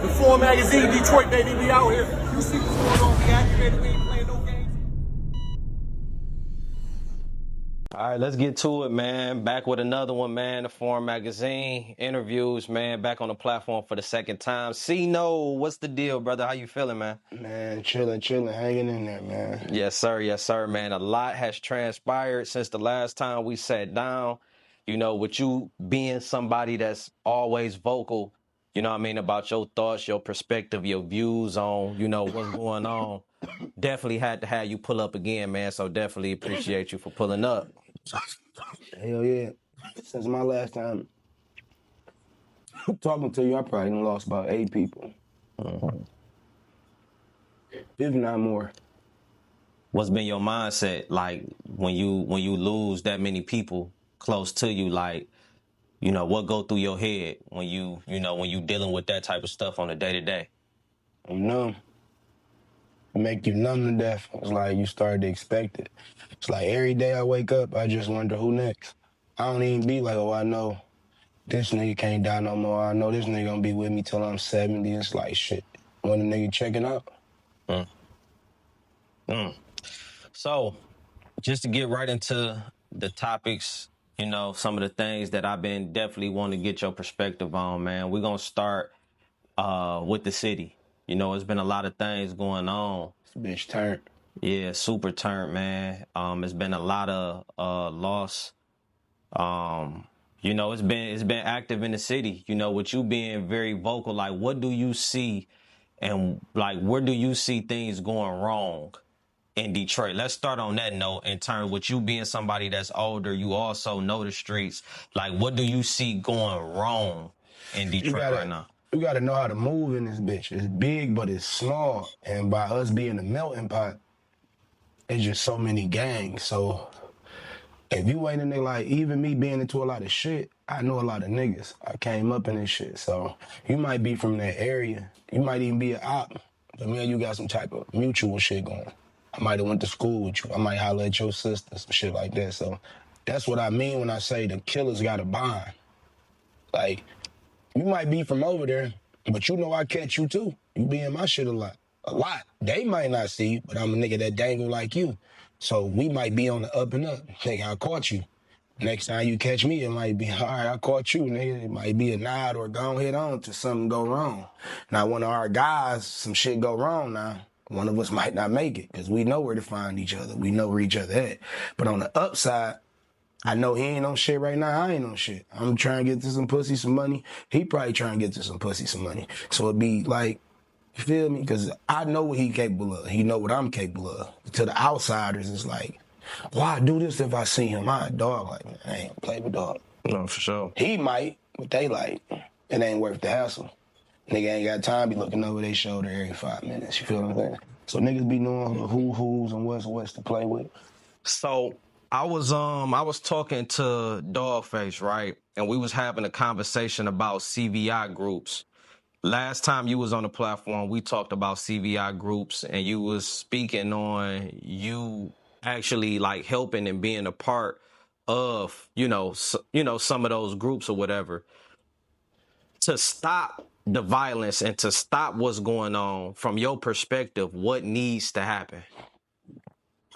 The 4 magazine, Detroit, baby, we out here. You see what's going on, we activated, we ain't playing no games. All right, let's get to it, man. Back with another one, man. The Foreign Magazine interviews, man. Back on the platform for the second time. Cino, what's the deal, brother? How you feeling, man? Man, chilling, hanging in there, man. Yes, sir, man. A lot has transpired since the last time we sat down. You know, with you being somebody that's always vocal, you know what I mean, about your thoughts, your perspective, your views on, you know, what's going on. Definitely had to have you pull up again, man. So definitely appreciate you for pulling up. Hell yeah. Since my last time talking to you, I probably done lost about 8 people. If not more. What's been your mindset like when you lose that many people close to you? Like, you know, what go through your head when you dealing with that type of stuff on a day to day? I'm numb. It make you numb to death. It's like you start to expect it. It's like every day I wake up, I just wonder who next. I don't even be like, oh, I know this nigga can't die no more. I know this nigga gonna be with me till I'm 70. It's like, shit, when the nigga checking out? So, just to get right into the topics, you know, some of the things that I've been definitely wanting to get your perspective on, man. We're going to start with the city. You know, it's been a lot of things going on. This bitch turned. Yeah, super turned, man. It's been a lot of loss. You know, it's been active in the city. You know, with you being very vocal, like, what do you see, and like, where do you see things going wrong in Detroit? Let's start on that note. In turn, with you being somebody that's older, you also know the streets. Like, what do you see going wrong in Detroit right now? You gotta know how to move in this bitch. It's big, but it's small. And by us being a melting pot, it's just so many gangs. So if you ain't in there, like, even me being into a lot of shit, I know a lot of niggas. I came up in this shit. So you might be from that area. You might even be an op. But me and you got some type of mutual shit going. I might have went to school with you. I might holler at your sister, some shit like that. So that's what I mean when I say the killers got a bond. Like, you might be from over there, but you know I catch you too. You be in my shit a lot. A lot. They might not see you, but I'm a nigga that dangle like you. So we might be on the up and up. Nigga, I caught you. Next time you catch me, it might be, all right, I caught you, nigga. It might be a nod or go head on till something go wrong. Now, one of our guys, some shit go wrong now. One of us might not make it because we know where to find each other. We know where each other at. But on the upside, I know he ain't on shit right now. I ain't on shit. I'm trying to get to some pussy, some money. He probably trying to get to some pussy, some money. So it'd be like, you feel me? Because I know what he capable of. He know what I'm capable of. To the outsiders, it's like, why I do this if I see him? I a dog. Like, man, I ain't play with dog. No, for sure. He might, but they like, it ain't worth the hassle. Nigga ain't got time to be looking over their shoulder every 5 minutes. You feel what I'm saying? So niggas be knowing who's and what's to play with. So I was talking to Dogface, right? And we was having a conversation about CVI groups. Last time you was on the platform, we talked about CVI groups, and you was speaking on you actually like helping and being a part of, some of those groups or whatever, to stop the violence and to stop what's going on. From your perspective, what needs to happen?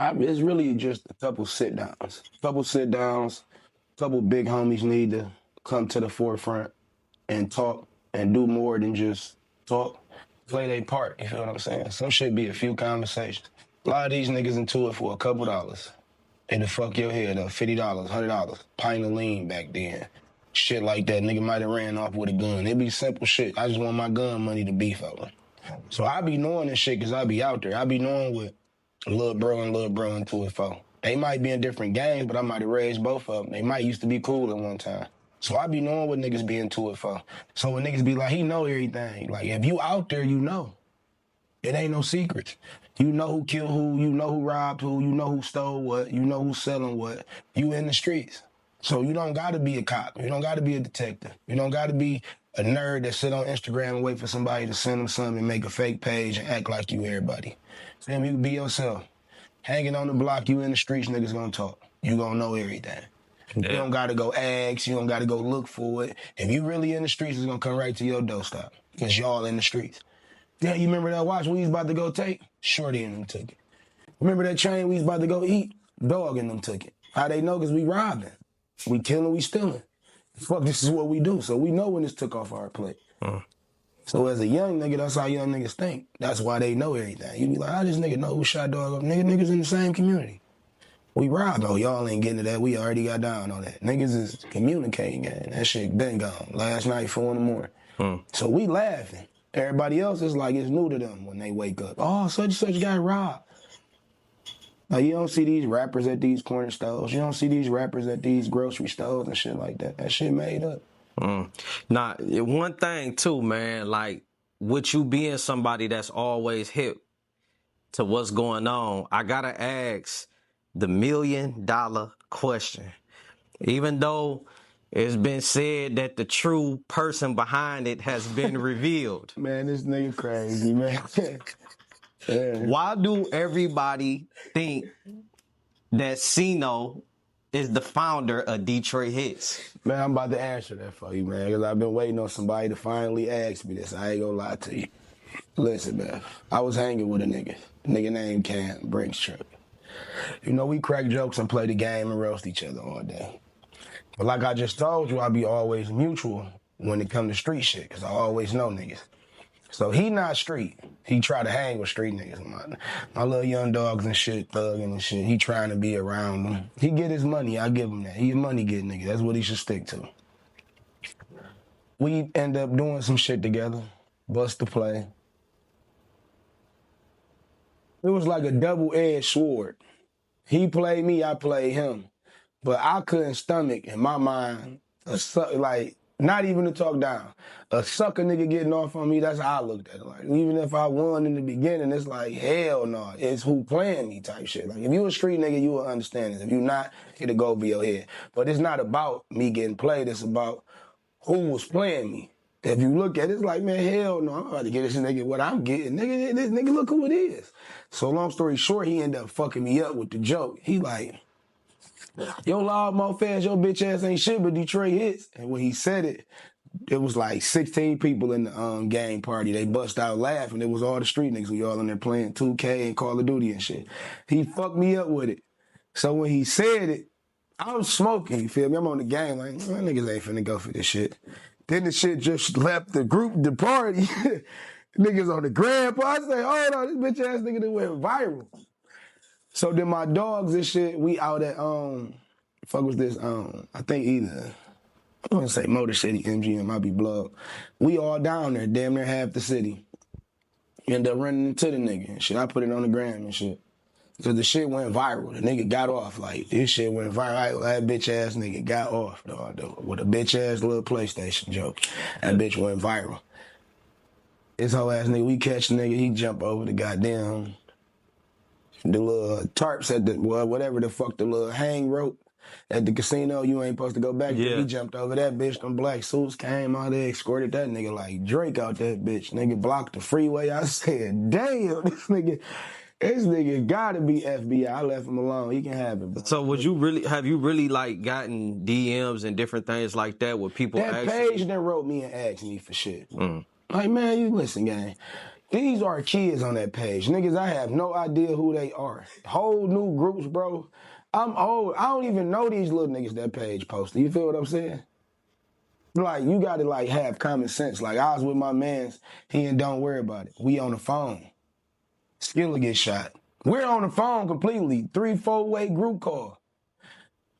It's really just a couple sit-downs. Couple big homies need to come to the forefront and talk and do more than just talk. Play their part, you feel what I'm saying? Some shit be a few conversations. A lot of these niggas into it for a couple dollars. It'll fuck your head up, $50, $100, pint of lean back then. Shit like that. Nigga might have ran off with a gun. It be simple shit. I just want my gun money to beef over. So I be knowing this shit because I be out there. I be knowing what little bro into it for. They might be in different gangs, but I might have raised both of them. They might used to be cool at one time. So I be knowing what niggas be into it for. So when niggas be like, he know everything. Like, if you out there, you know. It ain't no secrets. You know who killed who, you know who robbed who, you know who stole what, you know who's selling what. You in the streets. So you don't gotta be a cop. You don't gotta be a detective. You don't gotta be a nerd that sit on Instagram and wait for somebody to send them something and make a fake page and act like you everybody. Feel me? You can be yourself. Hanging on the block, you in the streets, niggas gonna talk. You gonna know everything. You don't got to go ask. You don't got to go look for it. If you really in the streets, it's going to come right to your doorstep because y'all in the streets. Yeah, you remember that watch we was about to go take? Shorty and them took it. Remember that train we was about to go eat? Dog and them took it. How they know? Because we robbing. We killing, we stealing. Fuck, this is what we do. So we know when this took off our plate. So as a young nigga, that's how young niggas think. That's why they know everything. You be like, how this nigga know who shot dog up? Niggas in the same community. We robbed. Oh, y'all ain't getting to that. We already got down on that. Niggas is communicating, gang. That shit been gone. Last night, 4 in the morning. So we laughing. Everybody else is like, it's new to them when they wake up. Oh, such and such got robbed. Like, you don't see these rappers at these corner stores. You don't see these rappers at these grocery stores and shit like that. That shit made up. Now, one thing too, man, like with you being somebody that's always hip to what's going on, I gotta ask the $1 million question. Even though it's been said that the true person behind it has been revealed. Man, this nigga crazy, man. Yeah. Why do everybody think that Cino is the founder of Detroit Hits? Man, I'm about to answer that for you, man, because I've been waiting on somebody to finally ask me this. I ain't gonna lie to you. Listen, man, I was hanging with a nigga named Cam, Brinks Truck. You know, we crack jokes and play the game and roast each other all day. But like I just told you, I be always mutual when it come to street shit, because I always know niggas. So he not street. He try to hang with street niggas. My little young dogs and shit, thugging and shit. He trying to be around them. He get his money. I give him that. He a money getting nigga. That's what he should stick to. We end up doing some shit together. Bust the play. It was like a double-edged sword. He played me, I played him. But I couldn't stomach, in my mind, like, not even to talk down. A sucker nigga getting off on me, that's how I looked at it. Like, even if I won in the beginning, it's like, hell no. It's who playing me type shit. Like, if you a street nigga, you will understand this. If you not, it'll go over your head. But it's not about me getting played. It's about who was playing me. If you look at it, it's like, man, hell no. I'm about to get this nigga what I'm getting. Nigga, this nigga, look who it is. So long story short, he ended up fucking me up with the joke. He like, yo, loud mouth fast, your bitch ass ain't shit but Detroit Hits. And when he said it, it was like 16 people in the gang party. They bust out laughing. It was all the street niggas. We all in there playing 2K and Call of Duty and shit. He fucked me up with it. So when he said it, I was smoking, you feel me? I'm on the game like, niggas ain't finna go for this shit. Then the shit just left the group, the party. Niggas on the grandpa. I say, hold on, this bitch ass nigga that went viral. So then my dogs and shit, we out at, fuck was this, I think either, I'm gonna say Motor City, MGM, might be Blood. We all down there, damn near half the city. End up running into the nigga and shit. I put it on the gram and shit. Cause the shit went viral. The nigga got off. Like, this shit went viral. That bitch ass nigga got off, dog, with a bitch ass little PlayStation joke. That bitch went viral. This whole ass nigga, we catch the nigga, he jump over the goddamn, the little tarps at the, well, whatever the fuck, the little hang rope at the casino, you ain't supposed to go back there. He jumped over that bitch, them black suits came out there, escorted that nigga like Drake out that bitch. Nigga blocked the freeway. I said, damn, this nigga gotta be FBI. I left him alone. He can have it, bro. So have you really like gotten DMs and different things like that with people that page that wrote me and asked me for shit. Like, man, you listen, gang. These are kids on that page. Niggas, I have no idea who they are. Whole new groups, bro. I'm old. I don't even know these little niggas that page posted. You feel what I'm saying? Like, you gotta like have common sense. Like, I was with my mans, he and don't worry about it. We on the phone. Skilla get shot. We're on the phone completely. 3-4-way group call.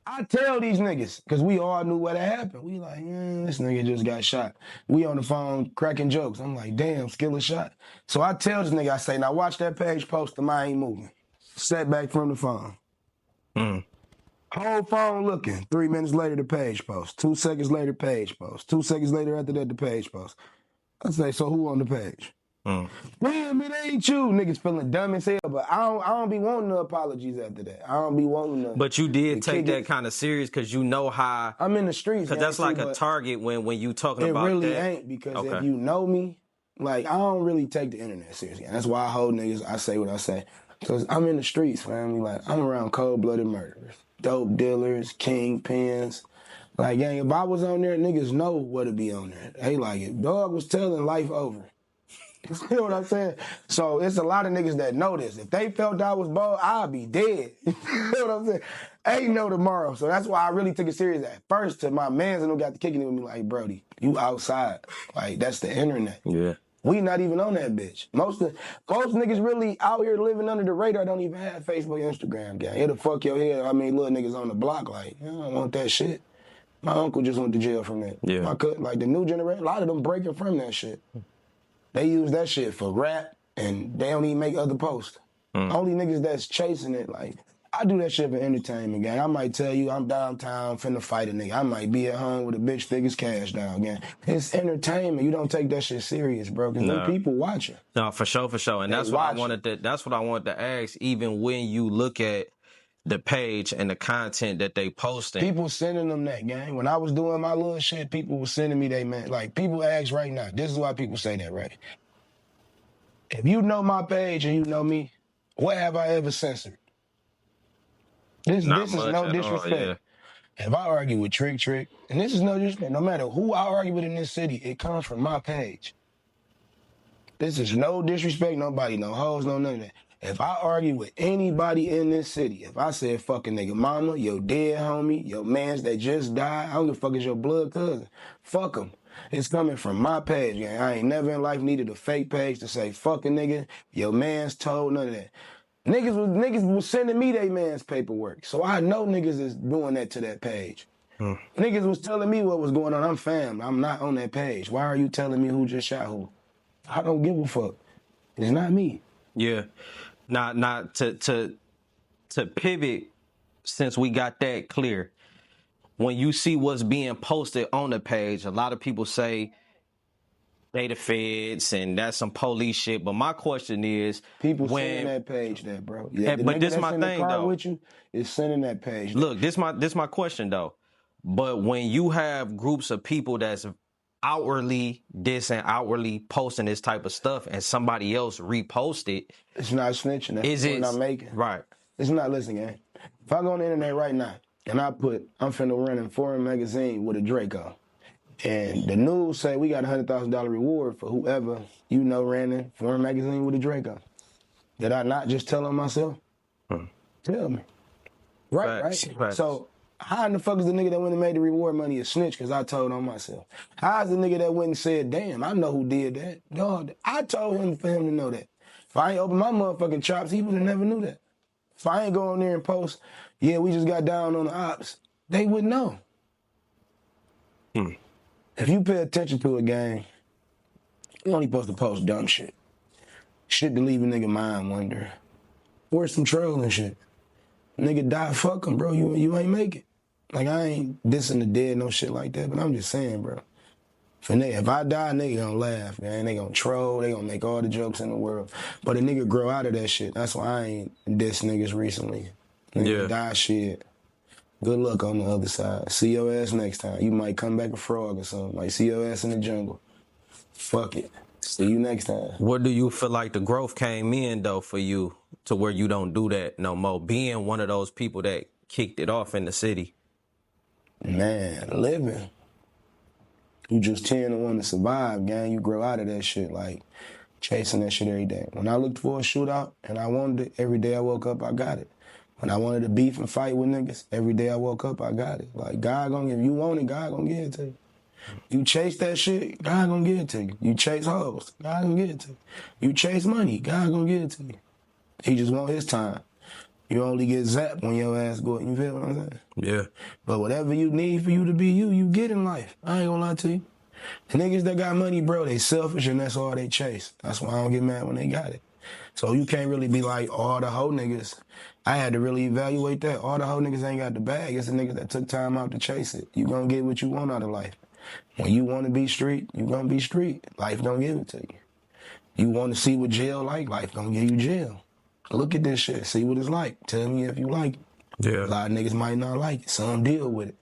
I tell these niggas, because we all knew what had happened. We like, this nigga just got shot. We on the phone cracking jokes. I'm like, damn, Skilla shot. So I tell this nigga, I say, now watch that page post, the I ain't moving. Sat back from the phone. Whole phone looking. 3 minutes later, the page post. 2 seconds later, page post. 2 seconds later after that, the page post. I say, so who on the page? Damn, it ain't you. Niggas feeling dumb as hell, but I don't be wanting no apologies after that. I don't be wanting no. But you did take that kind of serious because you know how. I'm in the streets. Because that's like a target when you talking about that. It really ain't, because if you know me, like, I don't really take the internet seriously. And that's why I hold niggas, I say what I say. Because I'm in the streets, family. Like, I'm around cold-blooded murderers, dope dealers, kingpins. Like, gang, if I was on there, niggas know what to be on there. They like it. Dog was telling life over. You know what I'm saying? So it's a lot of niggas that know this. If they felt I was bold, I'd be dead. You know what I'm saying? Ain't no tomorrow. So that's why I really took it serious at first to my mans and who got to kicking it with me like, Brody, you outside. Like, that's the internet. Yeah. We not even on that bitch. Most niggas really out here living under the radar don't even have Facebook, Instagram, gang. It'll fuck your head. I mean, little niggas on the block like, I don't want that shit. My uncle just went to jail from that. Yeah. Like the new generation, a lot of them breaking from that shit. They use that shit for rap, and they don't even make other posts. Only niggas that's chasing it, like, I do that shit for entertainment, gang. I might tell you I'm downtown finna fight a nigga. I might be at home with a bitch thick as cash down, gang. It's entertainment. You don't take that shit serious, bro, because them people watching. No, for sure. And that's what I wanted to ask, even when you look at the page and the content that they posting. People sending them that, gang. When I was doing my little shit, people were sending me they man. Like, people ask right now, this is why people say that, right? If you know my page and you know me, what have I ever censored? This is no disrespect. If I argue with Trick, and this is no disrespect, no matter who I argue with in this city, it comes from my page. This is no disrespect, nobody, no hoes, no none of that. If I argue with anybody in this city, if I said fucking nigga mama, your dead homie, your mans that just died, I don't give a fuck is your blood cousin. Fuck them. It's coming from my page, gang. I ain't never in life needed a fake page to say fucking nigga, your man's told, none of that. Niggas was sending me they man's paperwork. So I know niggas is doing that to that page. Niggas was telling me what was going on. I'm fam. I'm not on that page. Why are you telling me who just shot who? I don't give a fuck. It's not me. Yeah. Not to pivot, since we got that clear. When you see what's being posted on the page, a lot of people say they the feds and that's some police shit. But my question is, people sending that page, that bro. But this my thing though. With you is sending that page. Look, this my question though. But when you have groups of people that's outwardly dissing, outwardly posting this type of stuff, and somebody else repost it, it's not snitching. That's the point I'm making. Right. It's not listening, gang. If I go on the internet right now and I put I'm finna run in Foreign magazine with a Draco, and the news say we got a $100,000 reward for whoever ran in Foreign magazine with a Draco, did I not just tell on myself? Tell me. Right. So how in the fuck is the nigga that went and made the reward money a snitch because I told on myself? How is the nigga that went and said, damn, I know who did that? Dog, I told him for him to know that. If I ain't open my motherfucking chops, he would have never knew that. If I ain't go on there and post, yeah, we just got down on the ops, they would know. If you pay attention to a gang, you only supposed to post dumb shit. Shit to leave a nigga mind wonder. Or some trolling shit. Nigga die, fuck him, bro. You ain't make it. Like, I ain't dissing the dead, no shit like that, but I'm just saying, bro. If I die, nigga gonna laugh, man. They gonna troll, they gonna make all the jokes in the world. But a nigga grow out of that shit. That's why I ain't diss niggas recently. Nigga die shit. Good luck on the other side. See your ass next time. You might come back a frog or something. Like, see your ass in the jungle. Fuck it. See you next time. What do you feel like the growth came in, though, for you to where you don't do that no more? Being one of those people that kicked it off in the city. Man, living. You just tend to want to survive, gang. You grow out of that shit, like chasing that shit every day. When I looked for a shootout and I wanted it, every day I woke up, I got it. When I wanted to beef and fight with niggas, every day I woke up, I got it. Like, God gonna give you want it, God gonna give it to you. You chase that shit, God gonna give it to you. You chase hoes, God gonna give it to you. You chase money, God gonna give it to you. He just want his time. You only get zapped when your ass go. You feel what I'm saying? Yeah. But whatever you need for you to be you get in life. I ain't gonna lie to you. The niggas that got money, bro, they selfish and that's all they chase. That's why I don't get mad when they got it. So you can't really be like all the hoe niggas. I had to really evaluate that. All the hoe niggas ain't got the bag. It's the niggas that took time out to chase it. You gonna get what you want out of life. When you want to be street, you gonna be street. Life don't give it to you. You want to see what jail like, life gonna give you jail. Look at this shit. See what it's like. Tell me if you like it. Yeah. A lot of niggas might not like it. Some deal with it.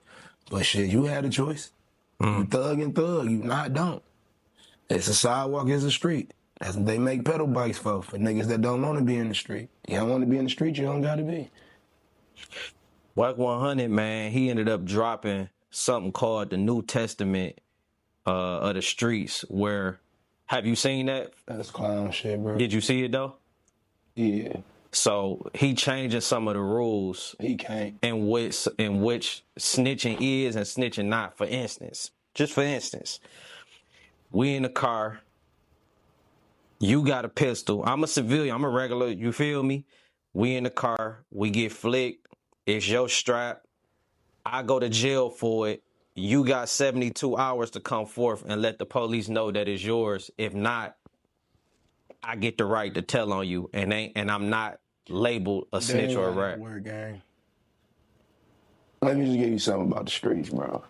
But shit, you had a choice. You thug and thug. You not don't. It's a sidewalk, it's a street. That's what they make pedal bikes for niggas that don't want to be in the street. You don't want to be in the street, you don't got to be. Wack 100, man, he ended up dropping something called the New Testament of the streets, where, have you seen that? That's clown shit, bro. Did you see it, though? Yeah. So he changing some of the rules He can't. in which snitching is and snitching not. For instance, we in the car. You got a pistol. I'm a civilian. I'm a regular. You feel me? We in the car. We get flicked. It's your strap. I go to jail for it. You got 72 hours to come forth and let the police know that it's yours. If not, I get the right to tell on you, and I'm not labeled a snitch or a rat. Word gang. Let me just give you something about the streets, bro.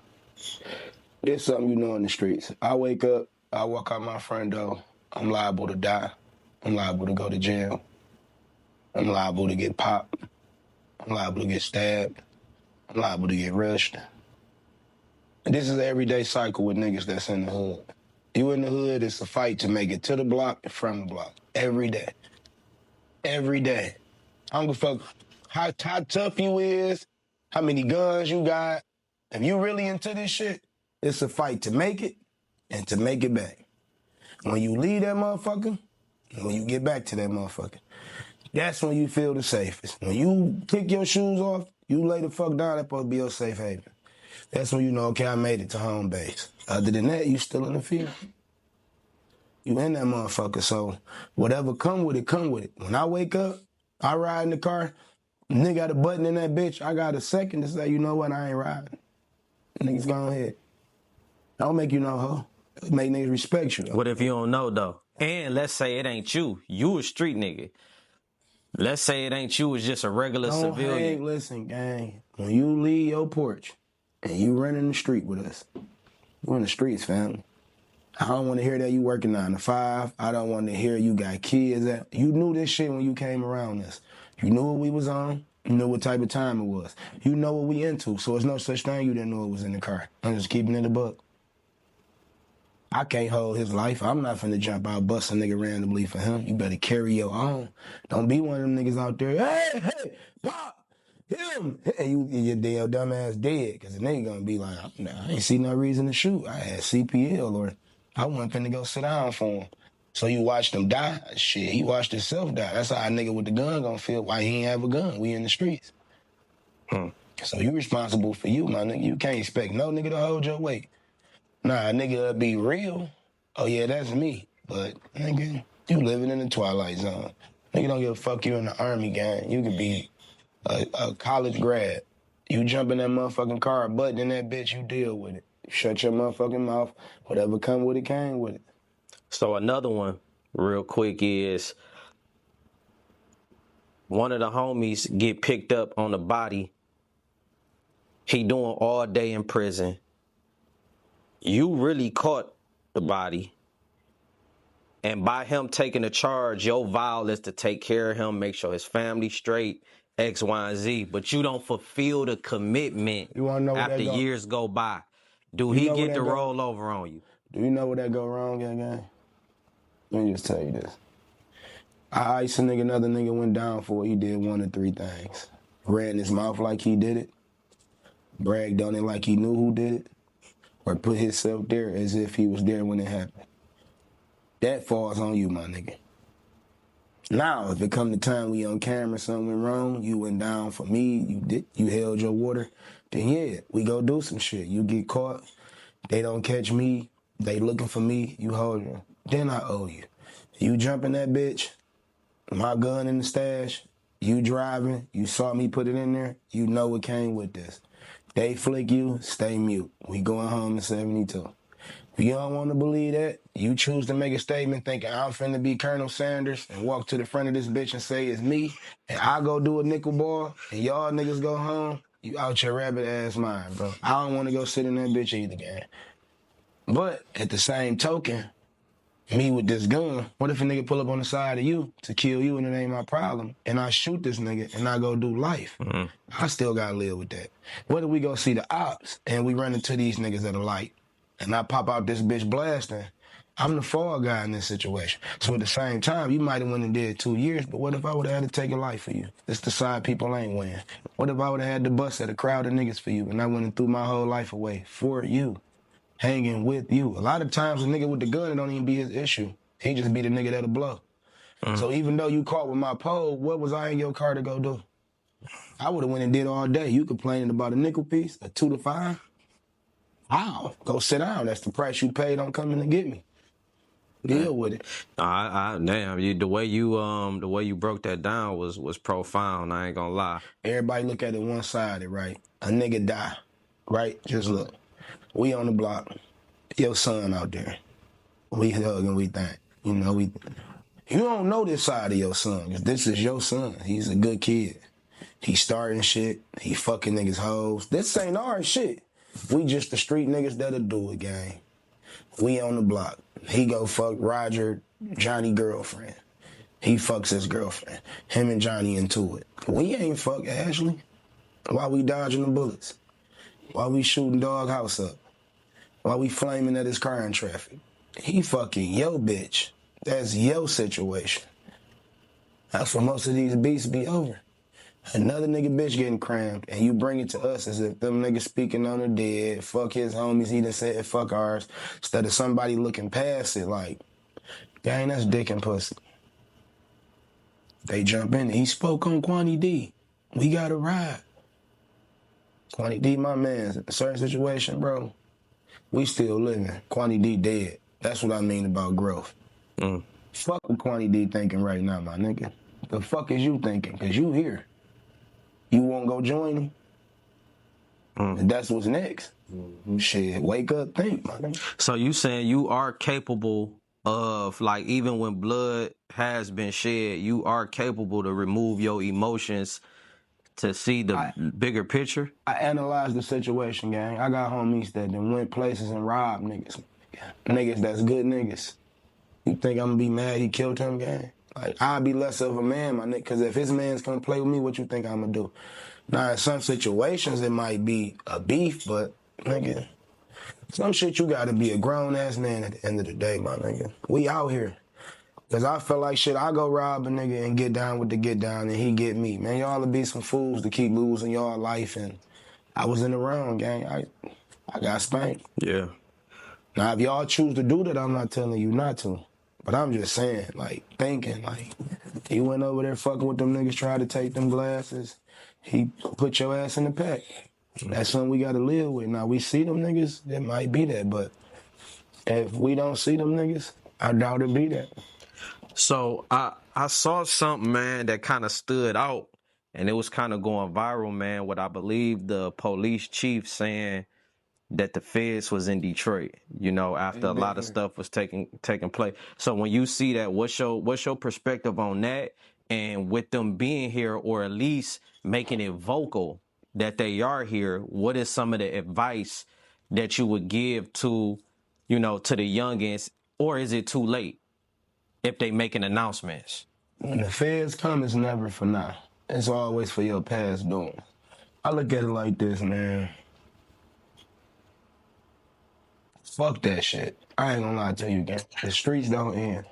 There's something you know in the streets. I wake up, I walk out my front door, I'm liable to die. I'm liable to go to jail. I'm liable to get popped. I'm liable to get stabbed. I'm liable to get rushed. And this is an everyday cycle with niggas that's in the hood. You in the hood, it's a fight to make it to the block and from the block. Every day. Every day. I don't give a fuck how tough you is, how many guns you got. If you really into this shit, it's a fight to make it and to make it back. When you leave that motherfucker, and when you get back to that motherfucker, that's when you feel the safest. When you kick your shoes off, you lay the fuck down, that's supposed to be your safe haven. That's when you know, okay, I made it to home base. Other than that, you still in the field. You in that motherfucker, so whatever come with it, come with it. When I wake up, I ride in the car, nigga got a button in that bitch, I got a second to say, you know what, I ain't riding. Niggas go ahead. I don't make you no hoe. Make niggas respect you, though. What if you don't know, though? And let's say it ain't you. You a street nigga. Let's say it ain't you, it's just a regular civilian. Hey, listen, gang. When you leave your porch and you run in the street with us, you in the streets, family. I don't want to hear that you working 9 to 5. I don't want to hear you got kids. You knew this shit when you came around us. You knew what we was on. You knew what type of time it was. You know what we into, so it's no such thing you didn't know it was in the car. I'm just keeping it a buck. I can't hold his life. I'm not finna jump out, bust a nigga randomly for him. You better carry your own. Don't be one of them niggas out there, hey, pop, him. And your damn dumb ass dead, because the nigga gonna be like, I ain't see no reason to shoot. I had CPL, or I wasn't finna go sit down for him. So you watched him die? Shit, he watched himself die. That's how a nigga with the gun gonna feel. Why he ain't have a gun? We in the streets. So you responsible for you, my nigga. You can't expect no nigga to hold your weight. Nah, a nigga be real. Oh yeah, that's me. But nigga, you living in the twilight zone. Nigga don't give a fuck you in the army gang. You could be a college grad. You jump in that motherfucking car, button in that bitch, you deal with it. Shut your motherfucking mouth. Whatever come with it, came with it. So another one, real quick, is one of the homies get picked up on the body. He doing all day in prison. You really caught the body. And by him taking the charge, your vow is to take care of him, make sure his family's straight, X, Y, and Z. But you don't fulfill the commitment after years go by. Do he get to roll over on you? Do you know where that go wrong, gang? Let me just tell you this. I iced a nigga, another nigga went down for it. He did one of 3 things. Ran his mouth like he did it, bragged on it like he knew who did it, or put himself there as if he was there when it happened. That falls on you, my nigga. Now, if it come the time we on camera, something went wrong, you went down for me, you held your water, then yeah, we go do some shit. You get caught, they don't catch me, they looking for me, you hold you. Then I owe you. You jump in that bitch, my gun in the stash, you driving, you saw me put it in there, you know what came with this. They flick you, stay mute. We going home in 72. If you don't want to believe that, you choose to make a statement thinking I'm finna be Colonel Sanders and walk to the front of this bitch and say it's me, and I go do a nickel ball, and y'all niggas go home, you out your rabbit ass mind, bro. I don't want to go sit in that bitch either, gang. But at the same token, me with this gun, what if a nigga pull up on the side of you to kill you and it ain't my problem, and I shoot this nigga and I go do life? I still gotta live with that. What if we go see the ops and we run into these niggas at a light and I pop out this bitch blasting I'm the fall guy in this situation. So at the same time, you might have went and did 2 years, but what if I would have had to take a life for you? It's the side people ain't weighing. What if I would have had to bust at a crowd of niggas for you and I went and threw my whole life away for you, hanging with you? A lot of times a nigga with the gun, it don't even be his issue. He just be the nigga that'll blow. So even though you caught with my pole, what was I in your car to go do? I would have went and did all day. You complaining about a nickel piece, a 2 to 5? Wow, go sit down. That's the price you paid on coming to get me. Deal with it. Damn, the way you broke that down was profound. I ain't gonna lie. Everybody look at it one-sided, right? A nigga die, right? Just look. We on the block. Your son out there. We hug and we think. You know, you don't know this side of your son, 'cause this is your son. He's a good kid. He starting shit. He fucking niggas hoes. This ain't our shit. We just the street niggas that'll do it, gang. We on the block. He go fuck Roger, Johnny girlfriend. He fucks his girlfriend. Him and Johnny into it. We ain't fuck Ashley. Why we dodging the bullets? Why we shooting Dog House up? Why we flaming at his car in traffic? He fucking yo bitch. That's your situation. That's why most of these beats be over. Another nigga bitch getting crammed, and you bring it to us as if them niggas speaking on the dead, fuck his homies, he done said fuck ours, instead of somebody looking past it like, gang, that's dick and pussy. They jump in, he spoke on Quantity D. We gotta ride. Quantity D, my man, in a certain situation, bro, we still living. Quantity D dead. That's what I mean about growth. Fuck what Quantity D thinking right now, my nigga. The fuck is you thinking? Cause you here. You won't go join him? And that's what's next. Shit, wake up, think, my nigga. So you saying you are capable of, like, even when blood has been shed, you are capable to remove your emotions to see the bigger picture? I analyzed the situation, gang. I got homies that done went places and robbed niggas. Niggas that's good niggas. You think I'm gonna be mad he killed him, gang? Like, I'll be less of a man, my nigga, because if his man's gonna play with me, what you think I'm gonna do? Now, in some situations, it might be a beef, but, nigga, some shit you gotta be a grown-ass man at the end of the day, my nigga. We out here. Because I feel like, shit, I go rob a nigga and get down with the get down, and he get me. Man, y'all would be some fools to keep losing y'all life, and I was in the wrong, gang. I got spanked. Yeah. Now, if y'all choose to do that, I'm not telling you not to. But I'm just saying, like, thinking, like, he went over there fucking with them niggas, tried to take them glasses. He put your ass in the pack. That's something we got to live with. Now, we see them niggas, it might be that. But if we don't see them niggas, I doubt it be that. So I saw something, man, that kind of stood out, and it was kind of going viral, man, what I believe the police chief saying that the feds was in Detroit, you know, after a lot of stuff was taking place. So when you see that, what's your perspective on that? And with them being here, or at least making it vocal that they are here, what is some of the advice that you would give to, you know, to the youngins, or is it too late if they making announcements? When the feds come, it's never for now. It's always for your past doing. I look at it like this, man. Fuck that shit. I ain't gonna lie to you, gang. The streets don't end.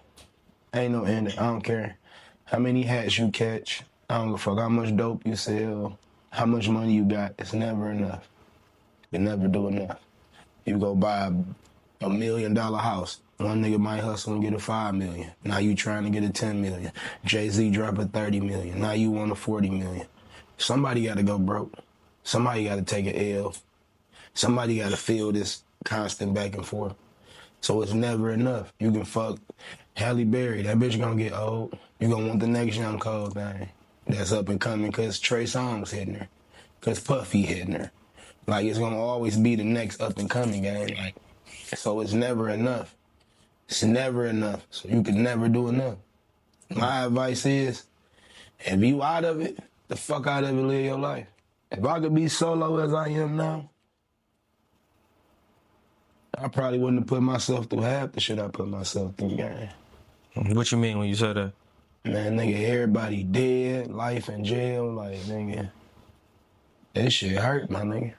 Ain't no ending. I don't care how many hats you catch. I don't give a fuck how much dope you sell, how much money you got. It's never enough. You never do enough. You go buy $1 million house. One nigga might hustle and get a $5 million. Now you trying to get a $10 million. Jay-Z drop a $30 million. Now you want a $40 million. Somebody got to go broke. Somebody got to take an L. Somebody got to feel this constant back and forth. So it's never enough. You can fuck Halle Berry. That bitch gonna get old. You gonna want the next young cold thing that's up and coming because Trey Songz hitting her. Because Puffy hitting her. Like, it's gonna always be the next up and coming game. Like, so it's never enough. It's never enough. So you can never do enough. My advice is, if you out of it, the fuck out of it, live your life. If I could be solo as I am now, I probably wouldn't have put myself through half the shit I put myself through, gang. What you mean when you say that? Man, nigga, everybody dead, life in jail, like, nigga. That shit hurt, my nigga.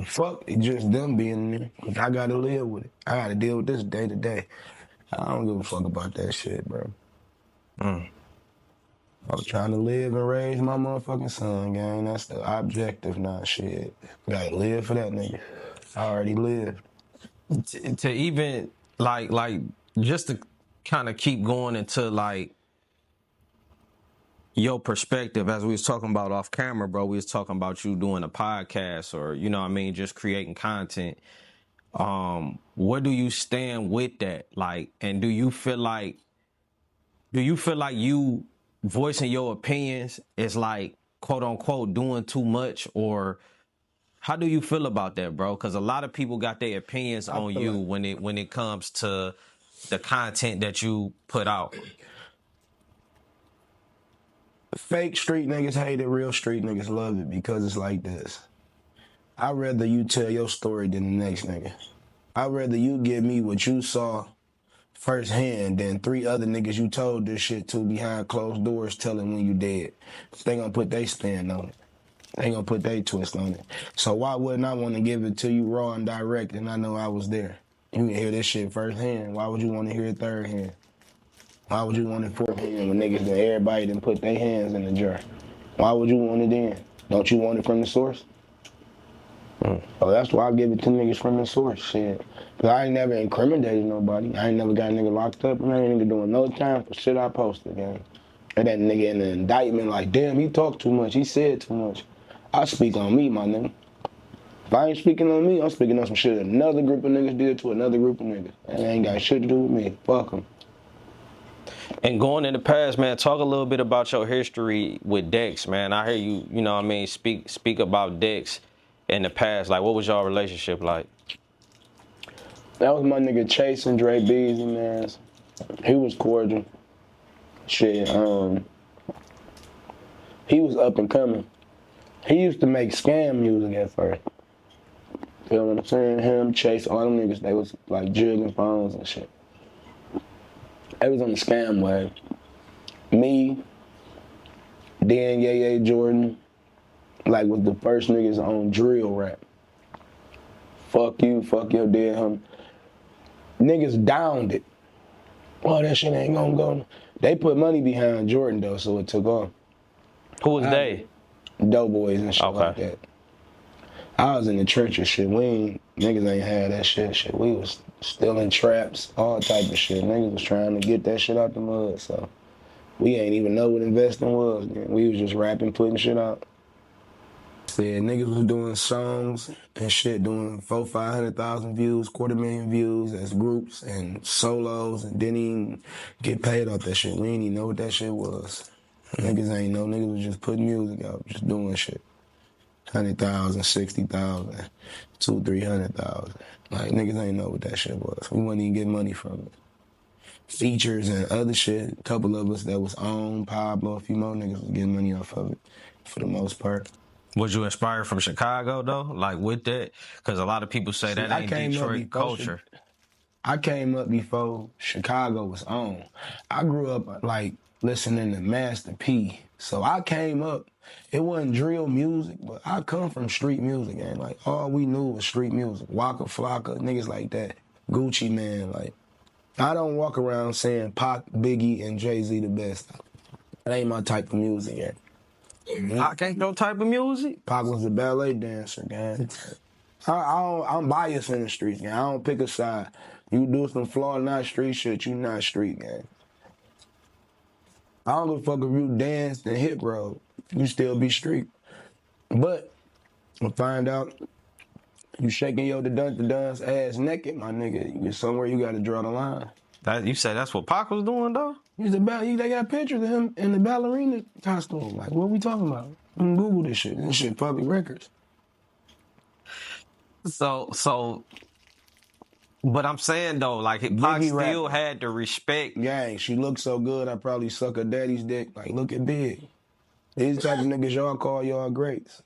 Fuck it, just them being there. I gotta live with it. I gotta deal with this day to day. I don't give a fuck about that shit, bro. Mm. I was trying to live and raise my motherfucking son, gang. That's the objective, not shit. Gotta live for that nigga. I already lived. To even like just to kind of keep going into like your perspective, as we was talking about off camera, bro, we was talking about you doing a podcast or, you know what I mean, just creating content. Where do you stand with that? Like, and do you feel like you voicing your opinions is like, quote unquote, doing too much? Or how do you feel about that, bro? Because a lot of people got their opinions I on feel you like when it comes to the content that you put out. fake street niggas hate it, real street niggas love it because it's like this. I'd rather you tell your story than the next nigga. I'd rather you give me what you saw firsthand than 3 other niggas you told this shit to behind closed doors telling when you dead. They gonna put their spin on it. They gonna put their twist on it. So why wouldn't I want to give it to you raw and direct and I know I was there? You can hear this shit firsthand. Why would you want to hear it third hand? Why would you want it fourth hand when niggas and everybody done put their hands in the jar? Why would you want it then? Don't you want it from the source? Oh, that's why I give it to niggas from the source, shit. Cause I ain't never incriminated nobody. I ain't never got a nigga locked up, and I ain't nigga doing no time for shit I posted, man. And that nigga in the indictment, like, damn, he talked too much, he said too much. I speak on me, my nigga. If I ain't speaking on me, I'm speaking on some shit another group of niggas did to another group of niggas. And they ain't got shit to do with me. Fuck them. And going in the past, man, talk a little bit about your history with Dex, man. I hear you, you know what I mean, speak about Dex in the past. Like, what was your relationship like? That was my nigga Chase and Dre Beezy, man. He was cordial. Shit, he was up and coming. He used to make scam music at first. Feel what I'm saying? Him, Chase, all them niggas, they was like jigging phones and shit. They was on the scam wave. Me, Dan Yeye Jordan, like was the first niggas on drill rap. Fuck you, fuck your dead homie. Niggas downed it. Oh, that shit ain't gonna go. They put money behind Jordan though, so it took off. Who was they? Doughboys and shit like that. I was in the trenches, shit. Niggas ain't had that shit. We was still in traps, all type of shit. Niggas was trying to get that shit out the mud, so we ain't even know what investing was, man. We was just rapping, putting shit out. Said niggas was doing songs and shit, doing 500,000 views, 250,000 views as groups and solos, and didn't even get paid off that shit. We ain't even know what that shit was. Niggas ain't know. Niggas was just putting music out, just doing shit. 100,000, 60,000, 300,000. Like, niggas ain't know what that shit was. We wouldn't even get money from it. Features and other shit, a couple of us that was on, Pablo, a few more niggas was getting money off of it, for the most part. Was you inspired from Chicago, though? Like, with that? Because a lot of people say that ain't Detroit culture. I came up before Chicago was on. I grew up, like, listening to Master P. So I came up, it wasn't drill music, but I come from street music, and like all we knew was street music. Waka Flocka, niggas like that. Gucci Man, like I don't walk around saying Pac, Biggie, and Jay-Z the best. That ain't my type of music yet. Pac ain't no type of music? Pac was a ballet dancer, gang. I'm biased in the streets, gang. I don't pick a side. You do some flaw, not street shit, you not street, gang. I don't give a fuck if you danced and hit road. You still be street. But I find out you shaking your the-dun-the-dun's ass naked, my nigga. You somewhere you gotta draw the line. You say that's what Pac was doing, though? They got pictures of him in the ballerina costume. Like, what we talking about? Google this shit. This shit public records. So, but I'm saying, though, like, Pac still had the respect. Gang, she looked so good, I probably suck her daddy's dick. Like, look at Big. These type of niggas y'all call y'all greats.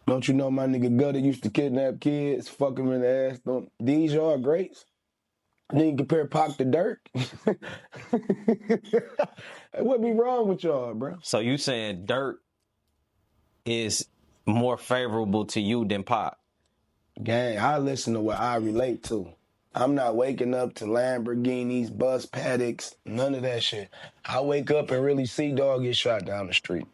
Don't you know my nigga Gutter used to kidnap kids, fuck them in the ass? These y'all greats? Then you compare Pac to Dirk? What be wrong with y'all, bro? So you saying Dirk is more favorable to you than Pac? Gang, I listen to what I relate to. I'm not waking up to Lamborghinis, bus paddocks, none of that shit. I wake up and really see dog get shot down the street.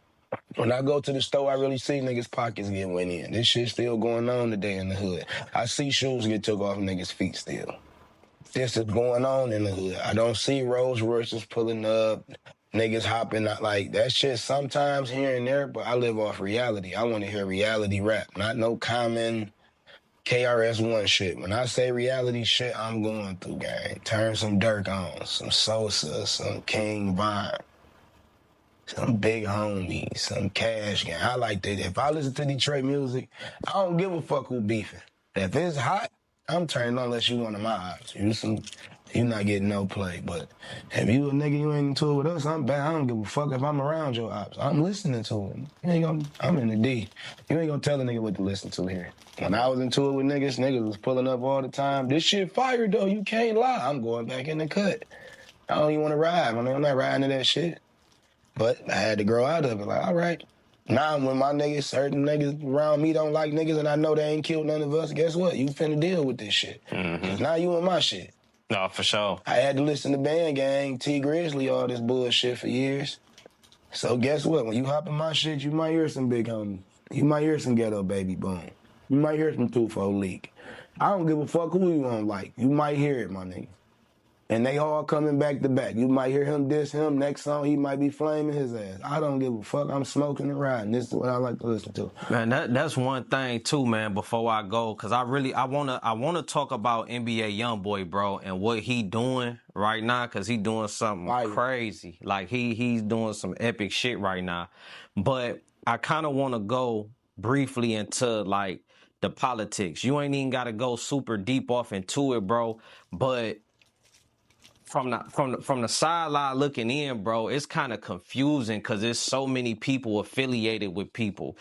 When I go to the store, I really see niggas' pockets get went in. This shit still going on today in the hood. I see shoes get took off niggas' feet still. This is going on in the hood. I don't see Rolls Royces pulling up, niggas hopping out. Like, that shit sometimes here and there, but I live off reality. I want to hear reality rap, not no common KRS-One shit. When I say reality shit, I'm going through, gang. Turn some Dirk on, some Sosa, some King Von, some Big Homie, some Cash Gang. I like that. If I listen to Detroit music, I don't give a fuck who beefing. If it's hot, I'm turning on unless you one of my ops. You not getting no play. But if you a nigga, you ain't into it with us, I'm bad. I don't give a fuck if I'm around your ops. I'm listening to it. I'm in the D. You ain't gonna tell a nigga what to listen to here. When I was into it with niggas was pulling up all the time. This shit fire though, you can't lie. I'm going back in the cut. I don't even want to ride. I'm not riding to that shit. But I had to grow out of it. Like, all right. Now when my niggas, certain niggas around me don't like niggas and I know they ain't killed none of us, guess what? You finna deal with this shit. Mm-hmm. Now you in my shit. No, for sure. I had to listen to Band Gang, T Grizzly, all this bullshit for years. So guess what? When you hop in my shit, you might hear some Big Homie. You might hear some Ghetto Baby Boom. You might hear some 2-4 Leak. I don't give a fuck who you don't like. You might hear it, my nigga. And they all coming back to back. You might hear him diss him. Next song, he might be flaming his ass. I don't give a fuck. I'm smoking and riding. This is what I like to listen to. Man, that's one thing too, man. Before I go, because I wanna talk about NBA YoungBoy, bro, and what he doing right now, because he doing something crazy. Like he's doing some epic shit right now. But I kind of want to go briefly into like the politics. You ain't even got to go super deep off into it, bro. But from the sideline looking in, bro, it's kind of confusing because there's so many people affiliated with people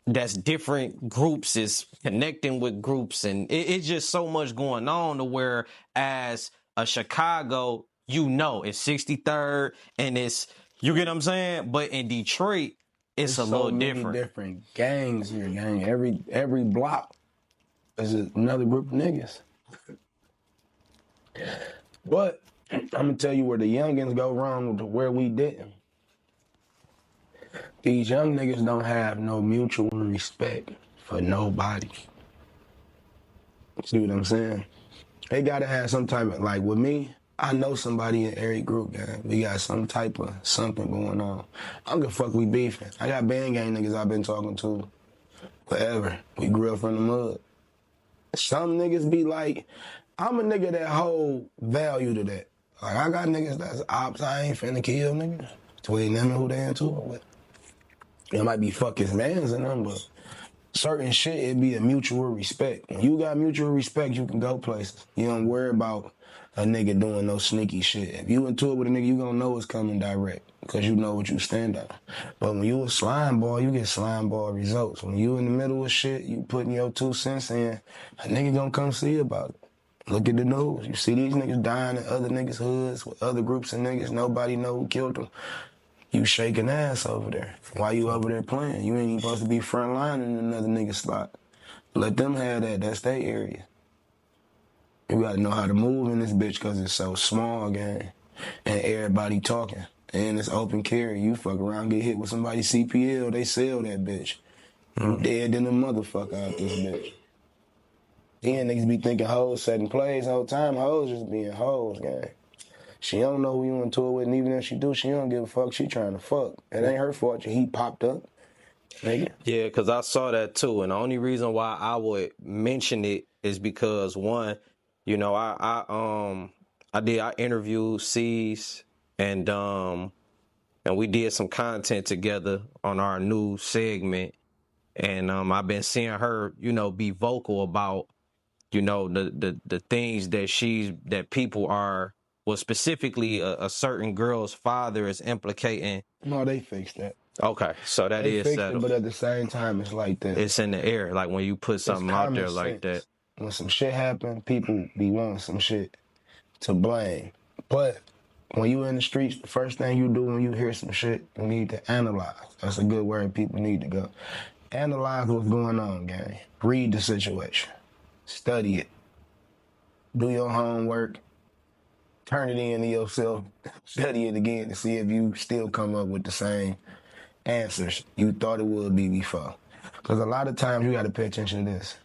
that's different groups is connecting with groups, and it's just so much going on to where as a Chicago, it's 63rd and it's, you get what I'm saying? But in Detroit, it's a little different. Different gangs here, gang. Every block is another group of niggas. But I'm gonna tell you where the youngins go wrong to where we didn't. These young niggas don't have no mutual respect for nobody. See what I'm saying? They gotta have some type of, like with me, I know somebody in every group, gang. We got some type of something going on. I don't give a fuck we beefing. I got Band Gang niggas I've been talking to forever. We grew up from the mud. Some niggas be like, I'm a nigga that hold value to that. Like, I got niggas that's ops, I ain't finna kill niggas. Between them and who they into it with. It might be fuck his mans in them, but certain shit, it be a mutual respect. When you got mutual respect, you can go places. You don't worry about a nigga doing no sneaky shit. If you into it with a nigga, you gonna know it's coming direct because you know what you stand on. But when you a slime ball, you get slime ball results. When you in the middle of shit, you putting your 2 cents in, a nigga gonna come see about it. Look at the news. You see these niggas dying in other niggas' hoods with other groups of niggas. Nobody know who killed them. You shaking ass over there. Why you over there playing? You ain't even supposed to be front line in another nigga's slot. Let them have that. That's their area. You gotta know how to move in this bitch because it's so small, gang. And everybody talking. And it's open carry. You fuck around, get hit with somebody's CPL, they sell that bitch. You dead than a motherfucker out this bitch. Then niggas be thinking hoes setting plays the whole time. Hoes just being hoes, gang. She don't know who you into it with, and even if she do, she don't give a fuck. She trying to fuck. It ain't her fault he popped up. Nigga. Yeah, because I saw that too, and the only reason why I would mention it is because one, I interviewed C's and we did some content together on our new segment, and I've been seeing her, be vocal about, the things that people are, well, specifically a certain girl's father is implicating. No, they fixed that. Okay, so that is settled. But at the same time, it's like that. It's in the air, like when you put something out there like that. When some shit happen, people be wanting some shit to blame. But when you in the streets, the first thing you do when you hear some shit, you need to analyze. That's a good word people need to go. Analyze what's going on, gang. Read the situation. Study it. do your homework, turn it in to yourself, study it again to see if you still come up with the same answers you thought it would be before. Because a lot of times you got to pay attention to this.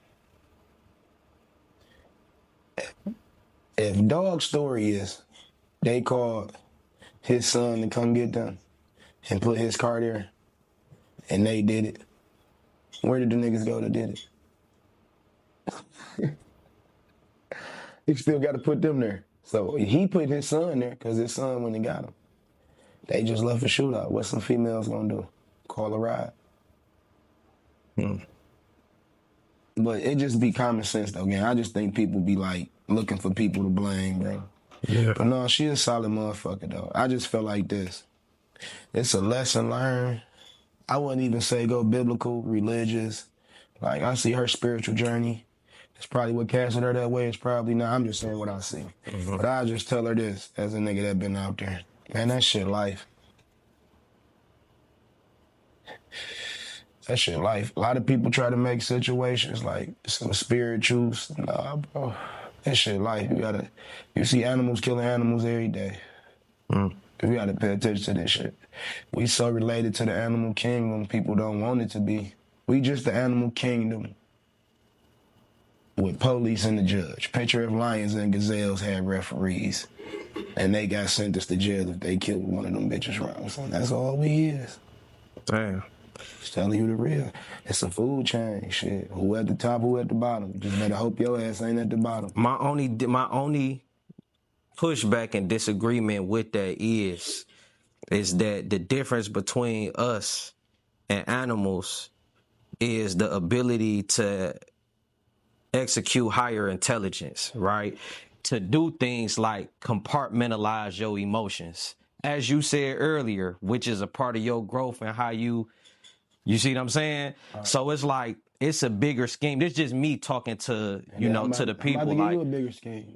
If Dog's story is they called his son to come get them and put his car there and they did it, where did the niggas go that did it? He still got to put them there. So he put his son there because his son went and got him. They just left a shootout. What some females gonna do? Call a ride. But it just be common sense though, man. I just think people be like looking for people to blame, bro. Yeah. But no, she a solid motherfucker though. I just feel like this. It's a lesson learned. I wouldn't even say go biblical, religious. Like I see her spiritual journey. It's probably what casted her that way. It's probably not. I'm just saying what I see. But I just tell her this as a nigga that been out there. Man, that shit life. That shit life. A lot of people try to make situations like some spirituals. Nah, bro. That shit life. You see animals killing animals every day. You gotta pay attention to this shit. We so related to the animal kingdom, people don't want it to be. We just the animal kingdom with police and the judge. Picture if lions and gazelles had referees and they got sentenced to jail if they killed one of them bitches wrong. So that's all we is. Damn. Just telling you the real. It's a food chain, shit. Who at the top, who at the bottom. Just better hope your ass ain't at the bottom. My only pushback and disagreement with that is that the difference between us and animals is the ability to execute higher intelligence, right? To do things like compartmentalize your emotions, as you said earlier, which is a part of your growth and how you see what I'm saying? Right. So it's like, it's a bigger scheme. This is just me talking to, to the people. I'm about to like, give you a bigger scheme.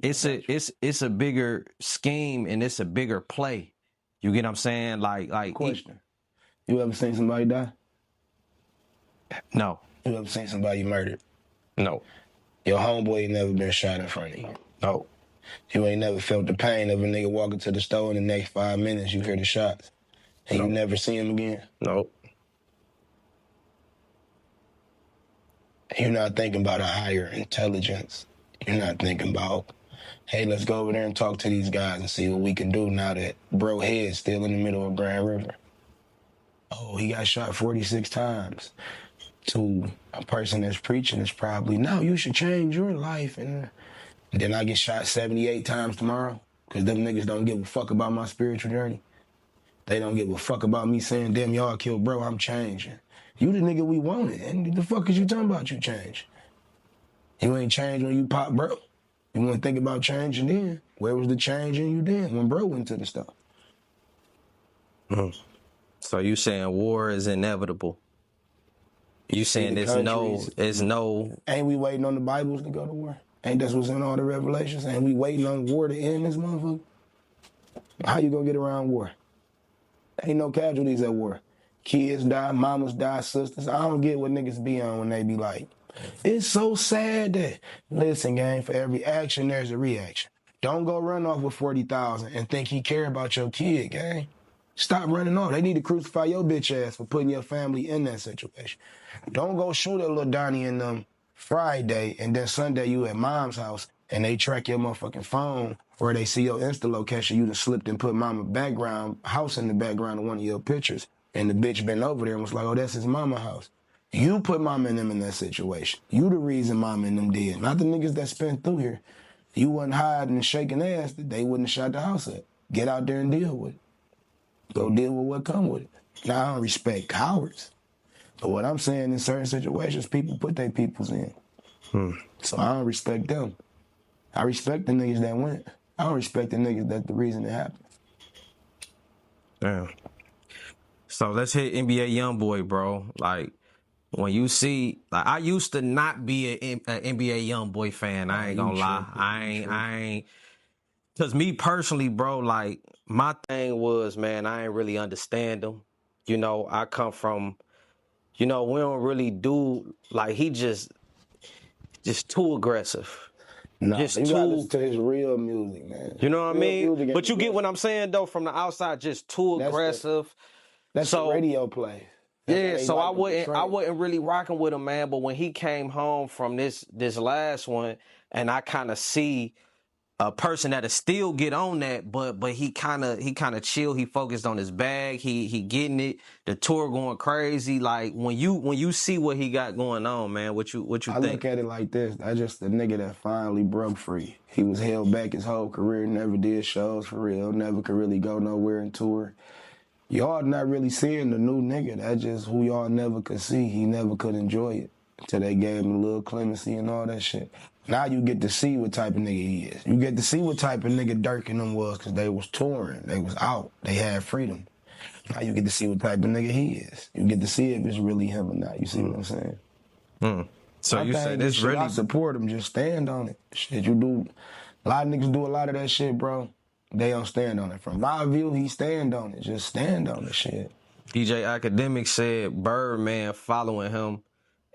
It's a bigger scheme and it's a bigger play. You get what I'm saying? Like question. You ever seen somebody die? No. You ever seen somebody murdered? No. Your homeboy ain't never been shot in front of you? No. You ain't never felt the pain of a nigga walking to the store in the next 5 minutes, you hear the shots, and you never see him again? No. You're not thinking about a higher intelligence. You're not thinking about, hey, let's go over there and talk to these guys and see what we can do now that bro head's still in the middle of Grand River. Oh, he got shot 46 times. To a person that's preaching, it's probably, no, you should change your life. And then I get shot 78 times tomorrow because them niggas don't give a fuck about my spiritual journey. They don't give a fuck about me saying, damn, y'all killed bro, I'm changing. You the nigga we wanted, and the fuck is you talking about you change? You ain't changed when you pop bro. You want to think about changing then? Where was the change in you then when bro went to the stuff? So you saying war is inevitable? You saying it's no... Ain't we waiting on the Bibles to go to war? Ain't that what's in all the Revelations? Ain't we waiting on war to end this motherfucker? How you gonna get around war? Ain't no casualties at war. Kids die, mamas die, sisters. I don't get what niggas be on when they be like, it's so sad that... Listen, gang, for every action, there's a reaction. Don't go run off with 40,000 and think he care about your kid, gang. Stop running off. They need to crucify your bitch ass for putting your family in that situation. Don't go shoot at little Donnie and them Friday and then Sunday you at mom's house and they track your motherfucking phone or they see your Insta location, you done slipped and put mama house in the background of one of your pictures and the bitch been over there and was like, oh, that's his mama house. You put mama and them in that situation. You the reason mama and them did. Not the niggas that spent through here. You wasn't hiding and shaking ass, they wouldn't have shot the house up. Get out there and deal with it. Go deal with what come with it. Now, I don't respect cowards. But what I'm saying, in certain situations, people put their peoples in. So I don't respect them. I respect the niggas that went. I don't respect the niggas that's the reason it happened. Damn. So let's hit NBA Youngboy, bro. Like, when you see... Like, I used to not be an NBA Youngboy fan. I ain't gonna lie. I ain't... Because me personally, bro, like, my thing was, man, I ain't really understand him. I come from... we don't really do... Like, he just too aggressive. No, Just you gotta too, listen to his real music, man. you know what I Real mean? music But you ain't get good. what I'm saying though, from the outside, just too That's aggressive. the So radio play. That's how yeah, they so like to portray I it. wasn't really rocking with him, man. But when he came home from this last one, and I kind of see a person that'll still get on that, but he kind of chill. He focused on his bag. He getting it. The tour going crazy. Like when you see what he got going on, man, what you I think? look at it like this. That's just the nigga that finally broke free. He was held back his whole career, never did shows for real, never could really go nowhere and tour. Y'all not really seeing the new nigga. That's just who y'all never could see. He never could enjoy it until they gave him a little clemency and all that shit. Now you get to see what type of nigga he is. You get to see what type of nigga Dirk and them was because they was touring. They was out. They had freedom. Now you get to see what type of nigga he is. You get to see if it's really him or not. You see what I'm saying? So you say this shit, really? I support him. Just stand on it. Shit, you do. A lot of niggas do a lot of that shit, bro. They don't stand on it. From my view, he stand on it. Just stand on the shit. DJ Academic said Birdman following him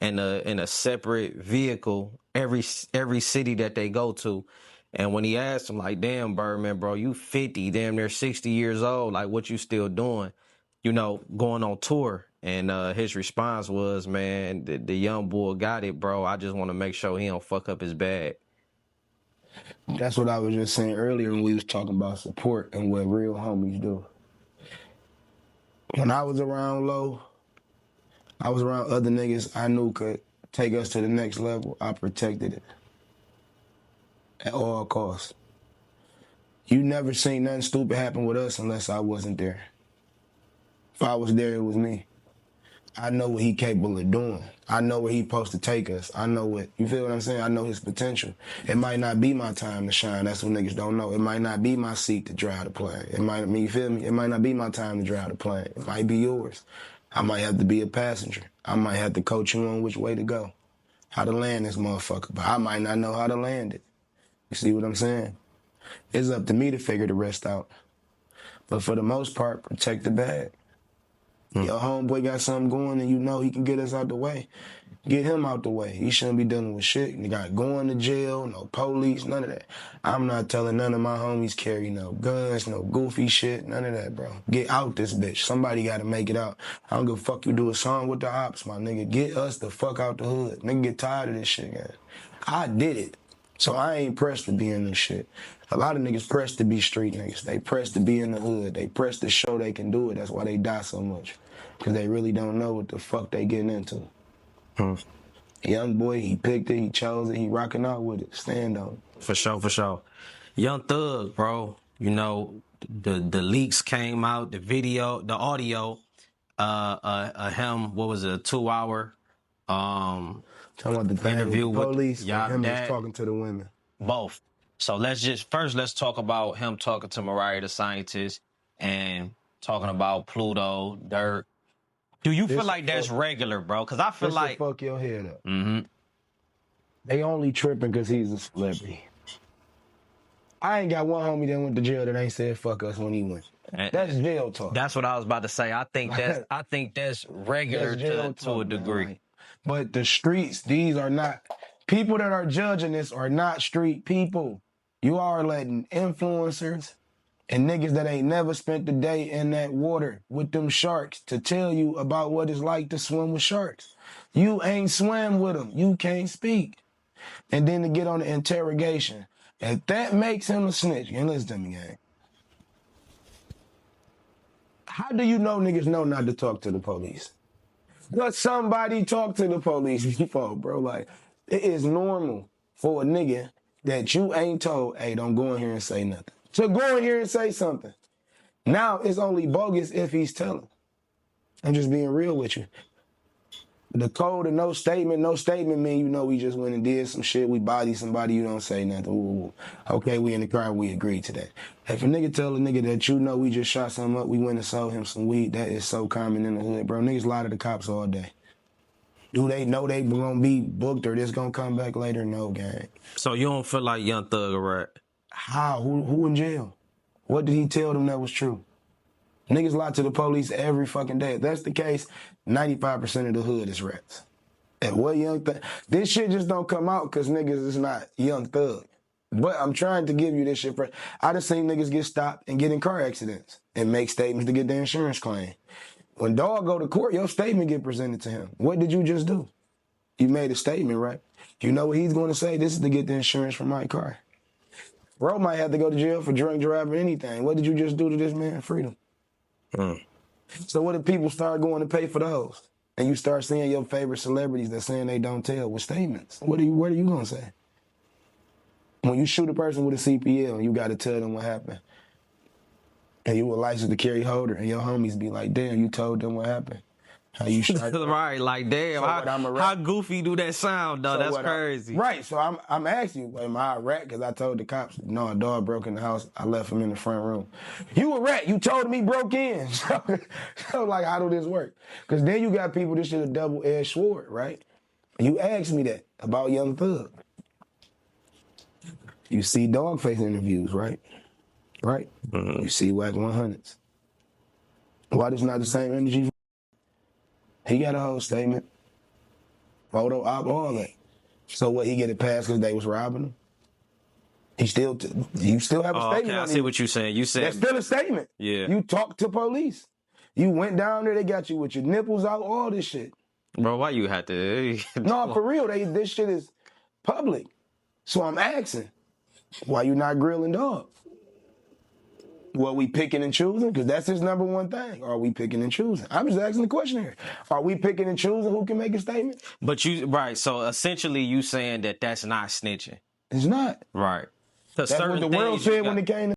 in a separate vehicle every city that they go to. And when he asked him, like, damn, Birdman, bro, you 50, damn near 60 years old, like, what you still doing? You know, going on tour. And his response was, man, the young boy got it, bro. I just want to make sure he don't fuck up his bag. That's what I was just saying earlier when we was talking about support and what real homies do. When I was around Low, I was around other niggas I knew could take us to the next level. I protected it at all costs. You never seen nothing stupid happen with us unless I wasn't there. If I was there, it was me. I know what he capable of doing. I know where he supposed to take us. I know what, you feel what I'm saying? I know his potential. It might not be my time to shine. That's what niggas don't know. It might not be my seat to drive the plane. It might, I mean, you feel me? It might not be my time to drive the plane. It might be yours. I might have to be a passenger. I might have to coach you on which way to go, how to land this motherfucker. But I might not know how to land it. You see what I'm saying? It's up to me to figure the rest out. But for the most part, protect the bag. Your homeboy got something going and you know he can get us out the way. Get him out the way. He shouldn't be dealing with shit. He got going to jail, no police, none of that. I'm not telling none of my homies carry no guns, no goofy shit, none of that, bro. Get out this bitch. Somebody got to make it out. I don't give a fuck you do a song with the ops, my nigga. Get us the fuck out the hood. Nigga get tired of this shit, man. I did it. So I ain't pressed to be in this shit. A lot of niggas pressed to be street niggas. They pressed to be in the hood. They pressed to show they can do it. That's why they die so much. Because they really don't know what the fuck they getting into. Young boy, he picked it, he chose it, he rocking out with it. Stand on it. For sure, for sure. Young Thug, bro. You know, the leaks came out, the video, the audio, him, what was it, a 2-hour Talking about the thing interview with the police with and him Dad. just talking to the women. Both. So let's talk about him talking to Mariah the Scientist and talking about Pluto, Dirk. Do you feel like that's regular, bro? Because I feel This like fuck your head up. They only tripping because he's a celebrity. I ain't got one homie that went to jail that ain't said fuck us when he went. That's jail talk. That's what I was about to say. I think that's regular That's to a degree. Man. But the streets, these are not people that are judging this are not street people. You are letting influencers and niggas that ain't never spent the day in that water with them sharks to tell you about what it's like to swim with sharks. You ain't swam with them. You can't speak. And then to get on the interrogation. If that makes him a snitch, and listen to me, gang. How do you know niggas know not to talk to the police? Does somebody talk to the police before, bro? Like, it is normal for a nigga that you ain't told, hey, don't go in here and say nothing. So go in here and say something. Now it's only bogus if he's telling. I'm just being real with you. The code of no statement mean you know we just went and did some shit, we bodied somebody, you don't say nothing. Ooh. Okay, we in the car, we agreed to that. If a nigga tell a nigga that you know we just shot something up, we went and sold him some weed, that is so common in the hood, bro. Niggas lie to the cops all day. Do they know they gonna be booked or this gonna come back later? No, gang. So you don't feel like Young Thug, right? How? Who in jail? What did he tell them that was true? Niggas lie to the police every fucking day. If that's the case, 95% of the hood is rats. And what Young Thug? This shit just don't come out because niggas is not Young Thug. But I'm trying to give you this shit for. I done seen niggas get stopped and get in car accidents and make statements to get their insurance claim. When dog go to court, your statement get presented to him. What did you just do? You made a statement, right? You know what he's going to say? This is to get the insurance for my car. Bro might have to go to jail for drunk driving or anything. What did you just do to this man? Freedom. So what if people start going to pay for those? And you start seeing your favorite celebrities that saying they don't tell with statements. What are you going to say? When you shoot a person with a CPL, you got to tell them what happened. And you a license to carry holder, and your homies be like, damn, you told them what happened. How you shot Right, like, damn, So how goofy do that sound, though? That's crazy. Right, so I'm asking you, am I a rat? Because I told the cops, no, a dog broke in the house. I left him in the front room. You a rat. You told him he broke in. So like, how do this work? Because then you got people, this shit a double-edged sword, right? You asked me that about Young Thug. You see Dogface interviews, right? Right? You see Wack 100s. Why this not the same energy? He got a whole statement. Photo op, all that. So what, he get it passed because they was robbing him? You still have a statement. Okay, I see what you're saying. You said that's still a statement. Yeah. You talked to police. You went down there, they got you with your nipples out, all this shit. Bro, why you had to? No, for real, this shit is public. So I'm asking, why you not grilling dog? Well, we picking and choosing? Because that's his number one thing. Are we picking and choosing? I'm just asking the question here. Are we picking and choosing who can make a statement? But right, so essentially you saying that that's not snitching. It's not. Right. That's what the world said when it came to...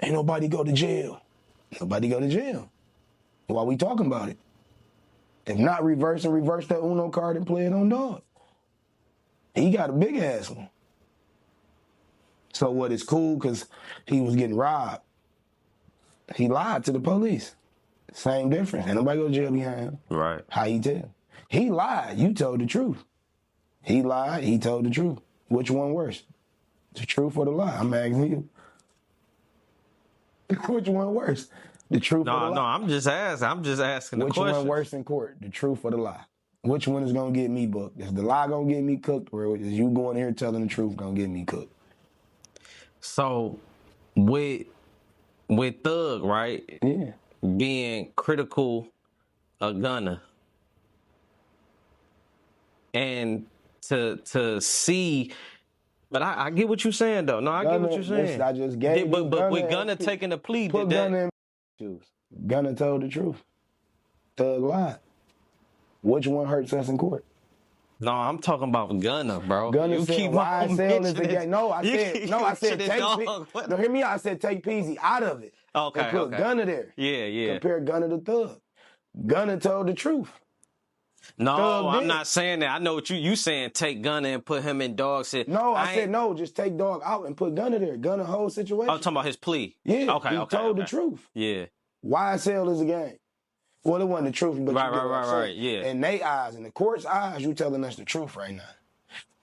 Ain't nobody go to jail. Nobody go to jail. Why we talking about it? If not, reverse that Uno card and play it on dog. He got a big ass one. So what is cool, because he was getting robbed. He lied to the police. Same difference. Ain't nobody go to jail behind him. Right. How you tell? He lied. You told the truth. He lied. He told the truth. Which one worse? The truth or the lie? I'm asking you. Which one worse? The truth or the lie? No, I'm just asking the question. Which one worse in court? The truth or the lie? Which one is going to get me booked? Is the lie going to get me cooked, or is you going here telling the truth going to get me cooked? So, with Thug, right? Yeah. Being critical of Gunna, and to see, but I get what you're saying though. No, I get what you're saying. I just gave but with Gunna taking the plea, put Gunna in shoes. Gunna told the truth. Thug lied. Which one hurts us in court? No, I'm talking about Gunna, bro. Gunna you said keep YSL is the gang. No, I said take dog. no, hear me out. I said take Peasy out of it. Okay, and put Gunna there. Yeah. Compare Gunna to Thug. Gunna told the truth. No, Thug I'm did. not saying that. I know what you saying. Take Gunna and put him in dog shit. No, I said no. Just take dog out and put Gunna there. Gunna whole situation. I'm talking about his plea. Yeah. Okay. He told the truth. Yeah. YSL is a gang. Well, it wasn't the truth, but right. Yeah. In their eyes, in the court's eyes, you telling us the truth right now.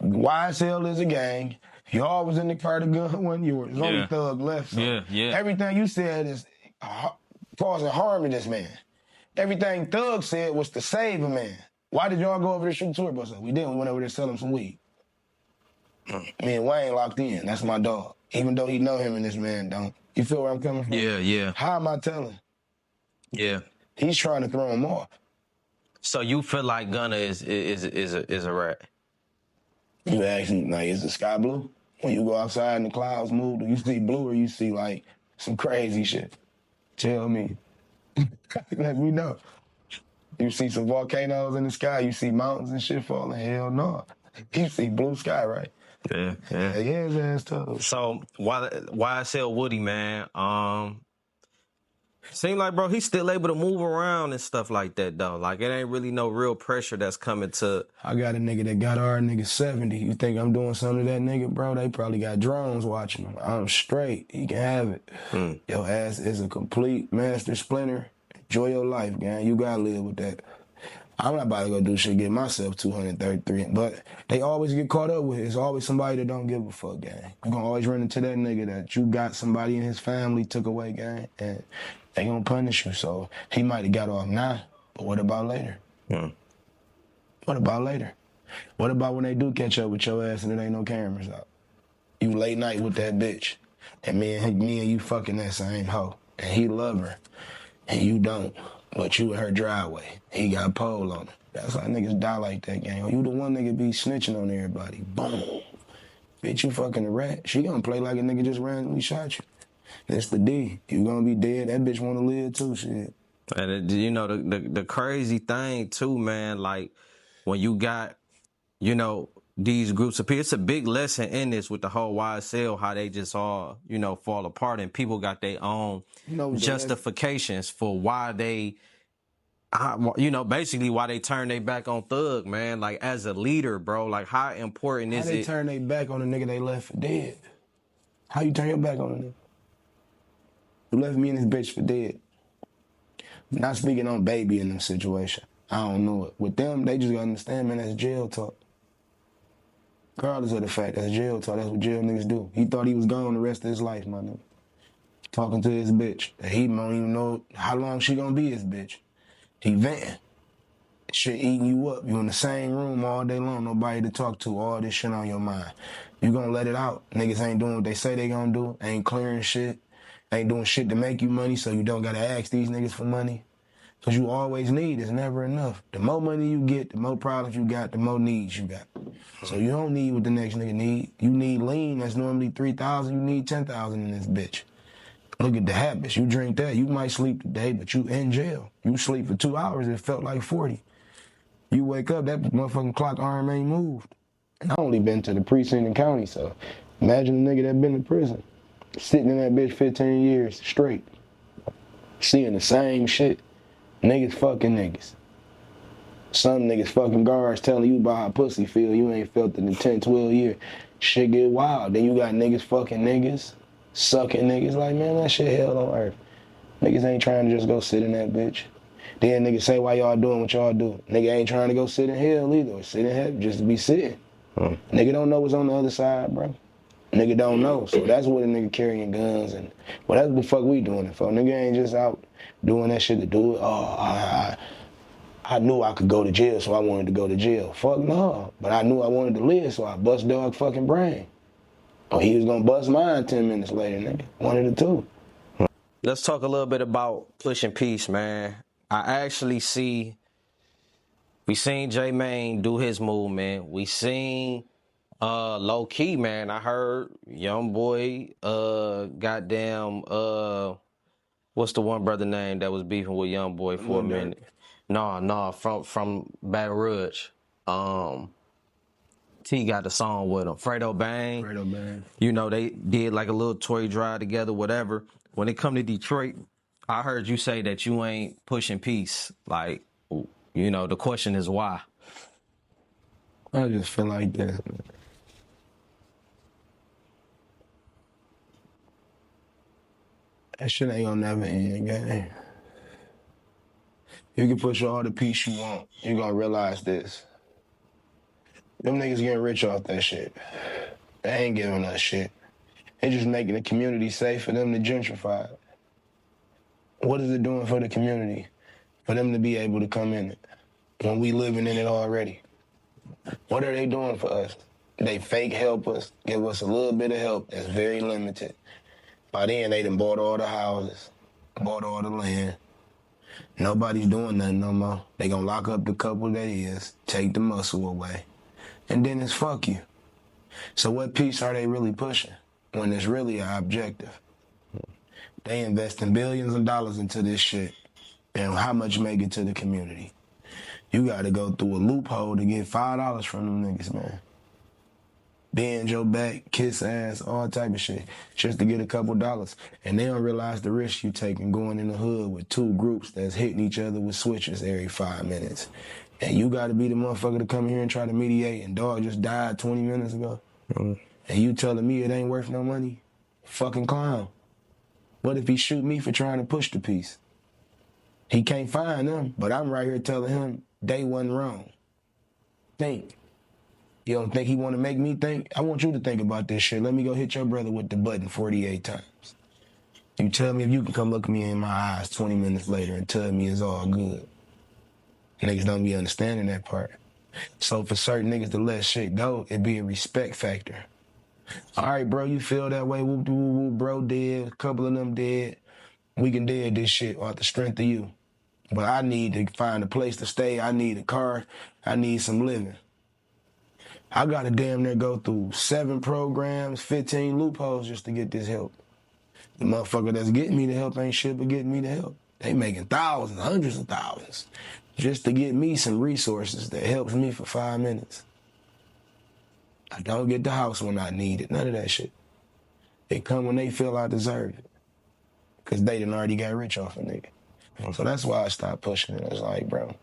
YSL is a gang. Y'all was in the car, the gun wasn't yours. There's only Thug left. So Yeah. everything you said is causing harm to this man. Everything Thug said was to save a man. Why did y'all go over there shooting tour bus up? We didn't. We went over there to sell him some weed. Me and Wayne locked in. That's my dog. Even though he know him and this man don't. You feel where I'm coming from? Yeah. How am I telling? Yeah. He's trying to throw him off. So you feel like Gunna is a rat? You ask me, like, is the sky blue? When you go outside and the clouds move, do you see blue or you see, like, some crazy shit? Tell me. Let me know. You see some volcanoes in the sky, you see mountains and shit falling? Hell no. You see blue sky, right? Yeah. Yeah, his ass tough. So YSL Woody, man, seem like, bro, he's still able to move around and stuff like that, though. Like, it ain't really no real pressure that's coming to... I got a nigga that got our nigga 70. You think I'm doing something to that nigga, bro? They probably got drones watching him. I'm straight. He can have it. Your ass is a complete master splinter. Enjoy your life, gang. You gotta live with that. I'm not about to go do shit, get myself 233. But they always get caught up with it. It's always somebody that don't give a fuck, gang. You're gonna always run into that nigga that you got somebody in his family took away, gang. And they gonna punish you. So he might have got off now, but what about later? What about later? What about when they do catch up with your ass and there ain't no cameras out? You late night with that bitch, and me and you fucking that same hoe, and he love her, and you don't, but you in her driveway. He got a pole on her. That's how niggas die like that, gang. You the one nigga be snitching on everybody. Boom. Bitch, you fucking a rat. She gonna play like a nigga just randomly shot you. That's the D. You gonna be dead. That bitch wanna live too, shit. And you know the crazy thing too, man. Like when you got, you know, these groups of people, it's a big lesson in this with the whole YSL, how they just all, you know, fall apart, and people got their own justifications for why they, you know, basically why they turn their back on Thug, man. Like as a leader, bro, like how important is it? How they turn their back on the nigga they left for dead? How you turn your back on a nigga? You left me and this bitch for dead. Not speaking on Baby in them situation. I don't know it. With them, they just gotta understand, man, that's jail talk. Regardless of the fact, that's jail talk. That's what jail niggas do. He thought he was gone the rest of his life, my nigga. Talking to his bitch. And he don't even know how long she gonna be his bitch. He venting. Shit eating you up. You in the same room all day long, nobody to talk to, all this shit on your mind. You gonna let it out. Niggas ain't doing what they say they gonna do. Ain't clearing shit. Ain't doing shit to make you money, so you don't gotta ask these niggas for money. Because you always need, it's never enough. The more money you get, the more problems you got, the more needs you got. So you don't need what the next nigga need. You need lean, that's normally 3,000, you need 10,000 in this bitch. Look at the habits. You drink that, you might sleep today, but you in jail. You sleep for 2 hours, it felt like 40. You wake up, that motherfucking clock arm ain't moved. And I only been to the precinct and county, so imagine a nigga that been in prison, sitting in that bitch 15 years straight, seeing the same shit. Niggas fucking niggas. Some niggas fucking guards telling you about how pussy feel. You ain't felt it in 10, 12 years. Shit get wild. Then you got niggas fucking niggas, sucking niggas. Like, man, that shit hell on earth. Niggas ain't trying to just go sit in that bitch. Then niggas say, why y'all doing what y'all do? Nigga ain't trying to go sit in hell either, or sit in heaven, just to be sitting. Nigga don't know what's on the other side, bro. Nigga don't know. So that's what a nigga carrying guns and, well, that's what the fuck we doing it for. Nigga ain't just out doing that shit to do it. Oh, I knew I could go to jail, so I wanted to go to jail. Fuck no. But I knew I wanted to live, so I bust dog fucking brain. Or he was gonna bust mine 10 minutes later, nigga. One of the two. Let's talk a little bit about pushing peace, man. I actually we seen J Mane do his movement. We seen low key, man. I heard young boy, goddamn, what's the one brother name that was beefing with young boy for a minute? No, from Baton Rouge. T got the song with him. Fredo Bang. You know, they did like a little toy drive together, whatever. When it come to Detroit, I heard you say that you ain't pushing peace. Like, you know, the question is why? I just feel like that, man. That shit ain't gonna never end, gang. You can push all the peace you want. You gonna realize this. Them niggas getting rich off that shit. They ain't giving us shit. They just making the community safe for them to gentrify it. What is it doing for the community? For them to be able to come in it when we living in it already? What are they doing for us? They fake help us, give us a little bit of help that's very limited. By then, they done bought all the houses, bought all the land. Nobody's doing nothing no more. They gonna lock up the couple that is, take the muscle away, and then it's fuck you. So what piece are they really pushing when it's really an objective? They investing billions of dollars into this shit, and how much make it to the community? You gotta go through a loophole to get $5 from them niggas, man. Bend your back, kiss ass, all type of shit, just to get a couple dollars. And they don't realize the risk you taking going in the hood with two groups that's hitting each other with switches every 5 minutes. And you gotta be the motherfucker to come here and try to mediate, and dog just died 20 minutes ago. And you telling me it ain't worth no money? Fucking clown. What if he shoot me for trying to push the peace? He can't find them, but I'm right here telling him they wasn't wrong. Think. You don't think he want to make me think? I want you to think about this shit. Let me go hit your brother with the button 48 times. You tell me if you can come look me in my eyes 20 minutes later and tell me it's all good. Niggas don't be understanding that part. So for certain niggas to let shit go, it be a respect factor. All right, bro, you feel that way? Whoop, whoop, whoop, bro dead. A couple of them dead. We can dead this shit off the strength of you. But I need to find a place to stay. I need a car. I need some living. I got to damn near go through 7 programs, 15 loopholes just to get this help. The motherfucker that's getting me the help ain't shit but getting me the help. They making thousands, hundreds of thousands just to get me some resources that helps me for 5 minutes. I don't get the house when I need it. None of that shit. It come when they feel I deserve it. Because they done already got rich off a nigga. So that's why I stopped pushing it. It's like, bro,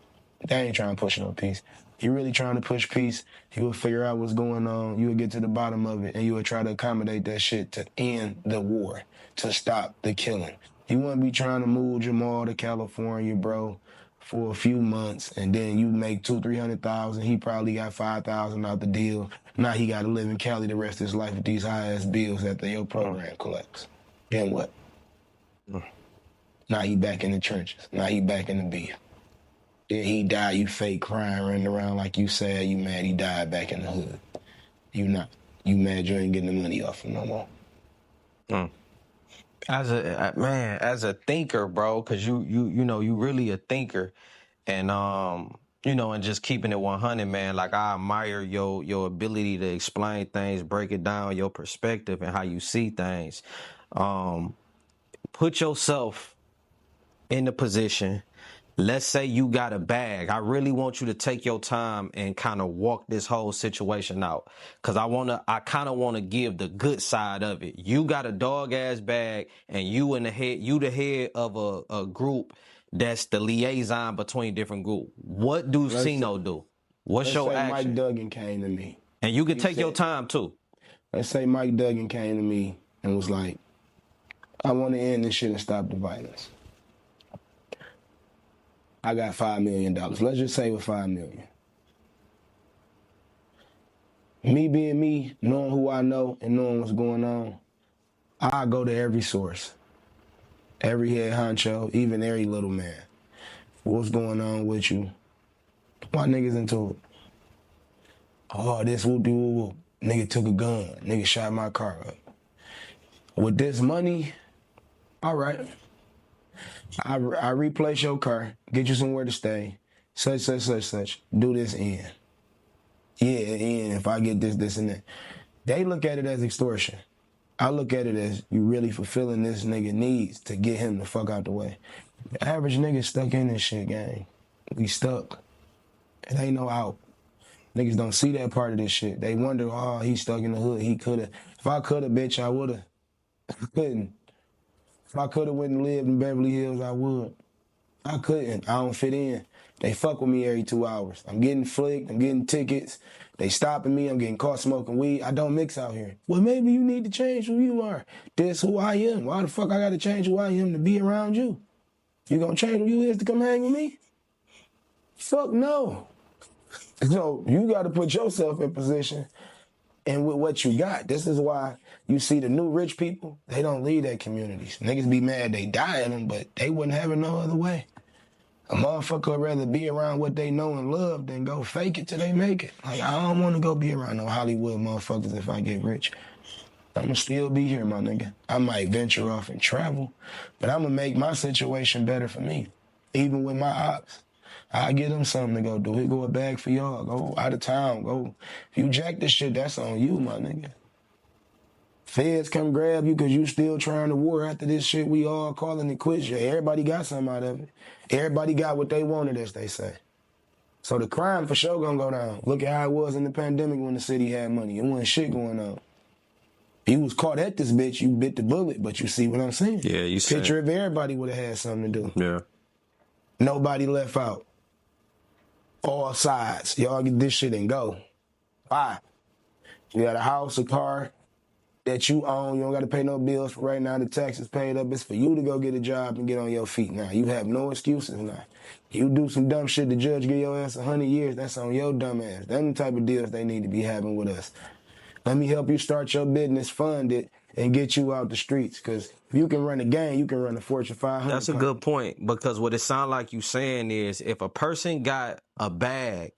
they ain't trying to push no peace. You really trying to push peace, you will figure out what's going on, you will get to the bottom of it, and you will try to accommodate that shit to end the war, to stop the killing. You wouldn't be trying to move Jamal to California, bro, for a few months, and then you make $200,000-300,000. He probably got $5,000 out the deal. Now he got to live in Cali the rest of his life with these high-ass bills after your program collects. Then what? Now he back in the trenches. Now he back in the beef. Then he died, you fake crying, running around like you sad, you mad he died back in the hood. You not. You mad you ain't getting the money off him no more. As a thinker, bro, because you know, you really a thinker, and and just keeping it 100, man. Like, I admire your ability to explain things, break it down, your perspective, and how you see things. Put yourself in the position. Let's say you got a bag. I really want you to take your time and kind of walk this whole situation out. Cause I kind of want to give the good side of it. You got a dog ass bag and you the head of a group that's the liaison between different groups. What do Cino do? What's your action? Mike Duggan came to me. And you can take your time too. Let's say Mike Duggan came to me and was like, I want to end this shit and stop the violence. I got $5 million. Let's just say with $5 million. Me being me, knowing who I know and knowing what's going on, I go to every source. Every head honcho, even every little man. What's going on with you? Why niggas into it? Oh, this whoop-de-whoop. Nigga took a gun. Nigga shot my car up. With this money, all right. I replace your car, get you somewhere to stay, such. Do this in. Yeah, in if I get this, and that. They look at it as extortion. I look at it as you really fulfilling this nigga needs to get him the fuck out the way. The average nigga stuck in this shit, gang. We stuck. It ain't no out. Niggas don't see that part of this shit. They wonder, oh, he stuck in the hood. He coulda. If I coulda, bitch, I woulda. I couldn't. If I coulda went and lived in Beverly Hills, I would. I couldn't. I don't fit in. They fuck with me every 2 hours. I'm getting flicked. I'm getting tickets. They stopping me. I'm getting caught smoking weed. I don't mix out here. Well, maybe you need to change who you are. This who I am. Why the fuck I gotta change who I am to be around you? You gonna change who you is to come hang with me? Fuck no. So you gotta put yourself in position and with what you got. This is why you see the new rich people, they don't leave their communities. Niggas be mad they die in them, but they wouldn't have it no other way. A motherfucker would rather be around what they know and love than go fake it till they make it. Like, I don't want to go be around no Hollywood motherfuckers if I get rich. I'm going to still be here, my nigga. I might venture off and travel, but I'm going to make my situation better for me, even with my ops. I get them something to go do. Here go a bag for y'all. Go out of town. Go. If you jack this shit, that's on you, my nigga. Feds come grab you because you still trying to war after this shit we all calling it quits. Yeah, everybody got something out of it. Everybody got what they wanted, as they say. So the crime for sure gonna go down. Look at how it was in the pandemic when the city had money. It wasn't shit going on. You was caught at this bitch, you bit the bullet, but you see what I'm saying? Yeah, you see. Picture if everybody would have had something to do. Yeah. Nobody left out. All sides. Y'all get this shit and go. Why? You got a house, a car that you own. You don't got to pay no bills for right now. The taxes paid up. It's for you to go get a job and get on your feet now. You have no excuses now. You do some dumb shit, the judge give your ass 100 years. That's on your dumb ass. Them the type of deals they need to be having with us. Let me help you start your business, fund it, and get you out the streets. Because if you can run a gang, you can run a Fortune 500. That's a good point, because what it sounds like you saying is if a person got a bag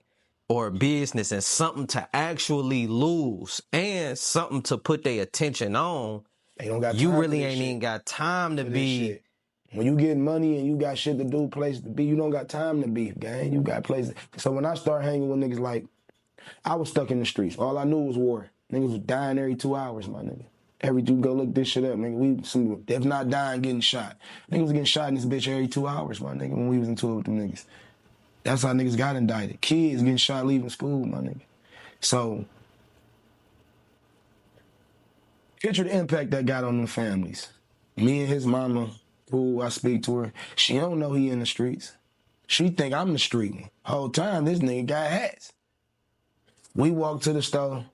or a business and something to actually lose and something to put their attention on, They don't got you time really for this ain't shit. even got time to For this be. shit. When you get money and you got shit to do, place to be, you don't got time to beef, gang. You got places. So when I start hanging with niggas like, I was stuck in the streets. All I knew was war. Niggas was dying every 2 hours, my nigga. Every dude go look this shit up, nigga. If not dying, getting shot. Niggas was getting shot in this bitch every 2 hours, my nigga, when we was into it with them niggas. That's how niggas got indicted. Kids getting shot leaving school, my nigga. So, picture the impact that got on them families. Me and his mama, who I speak to her, she don't know he in the streets. She think I'm the street one. Whole time, this nigga got hats. We walk to the store.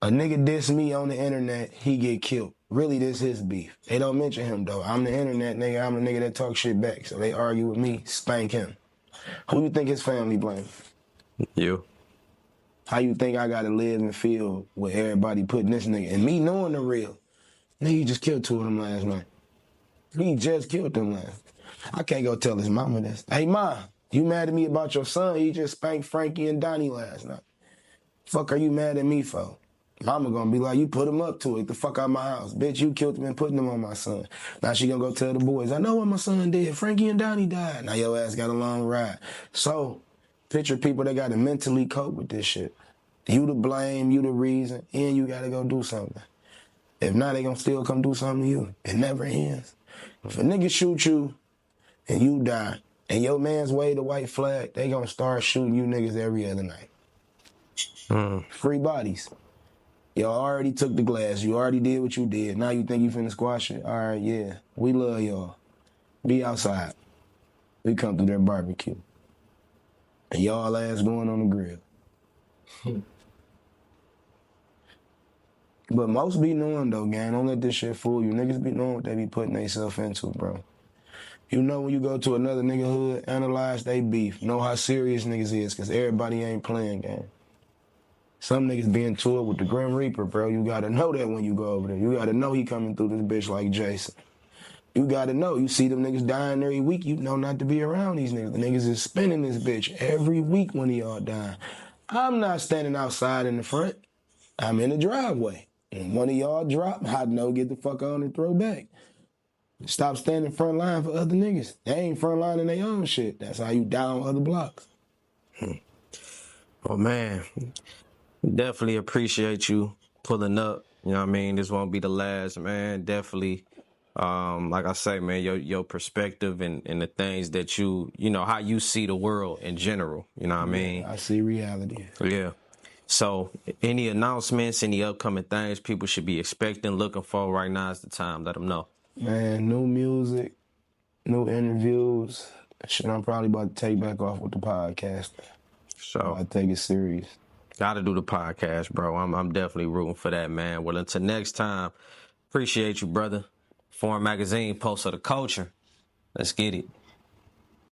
A nigga diss me on the internet, he get killed. Really, this his beef. They don't mention him, though. I'm the internet nigga. I'm the nigga that talk shit back. So they argue with me, spank him. Who you think his family blame? You. How you think I gotta live and feel with everybody putting this nigga, and me knowing the real? Nigga, he just killed 2 of them last night. He just killed them last. I can't go tell his mama this. Hey, Ma, you mad at me about your son? He just spanked Frankie and Donnie last night. Fuck are you mad at me for? Mama gonna be like, you put him up to it. Get the fuck out of my house. Bitch, you killed him and putting him on my son. Now she gonna go tell the boys, I know what my son did. Frankie and Donnie died. Now your ass got a long ride. So, picture people that gotta mentally cope with this shit. You to blame, you the reason, and you gotta go do something. If not, they gonna still come do something to you. It never ends. If a nigga shoot you and you die, and your man's wave the white flag, they gonna start shooting you niggas every other night. Free bodies. Y'all already took the glass. You already did what you did. Now you think you finna squash it? All right, yeah. We love y'all. Be outside. We come through their barbecue. And y'all ass going on the grill. But most be knowing, though, gang. Don't let this shit fool you. Niggas be knowing what they be putting themselves into, bro. You know when you go to another nigga hood, analyze they beef. Know how serious niggas is, because everybody ain't playing, gang. Some niggas be into it with the Grim Reaper, bro. You gotta know that when you go over there. You gotta know he coming through this bitch like Jason. You gotta know. You see them niggas dying every week, you know not to be around these niggas. The niggas is spinning this bitch every week when he all dying. I'm not standing outside in the front. I'm in the driveway. When one of y'all drop, I know get the fuck on and throw back. Stop standing front line for other niggas. They ain't front line in their own shit. That's how you down other blocks. Oh, man. Definitely appreciate you pulling up. You know what I mean? This won't be the last, man. Definitely. Like I say, man, your perspective and the things that you know, how you see the world in general. You know what I mean? I see reality. Yeah. So any announcements, any upcoming things people should be expecting, looking for right now is the time. Let them know. Man, new music, new interviews. Shit, I'm probably about to take back off with the podcast. So I take it serious. Gotta do the podcast, bro. I'm definitely rooting for that, man. Well, until next time, appreciate you, brother. Foreign Magazine, Pulse of the Culture. Let's get it.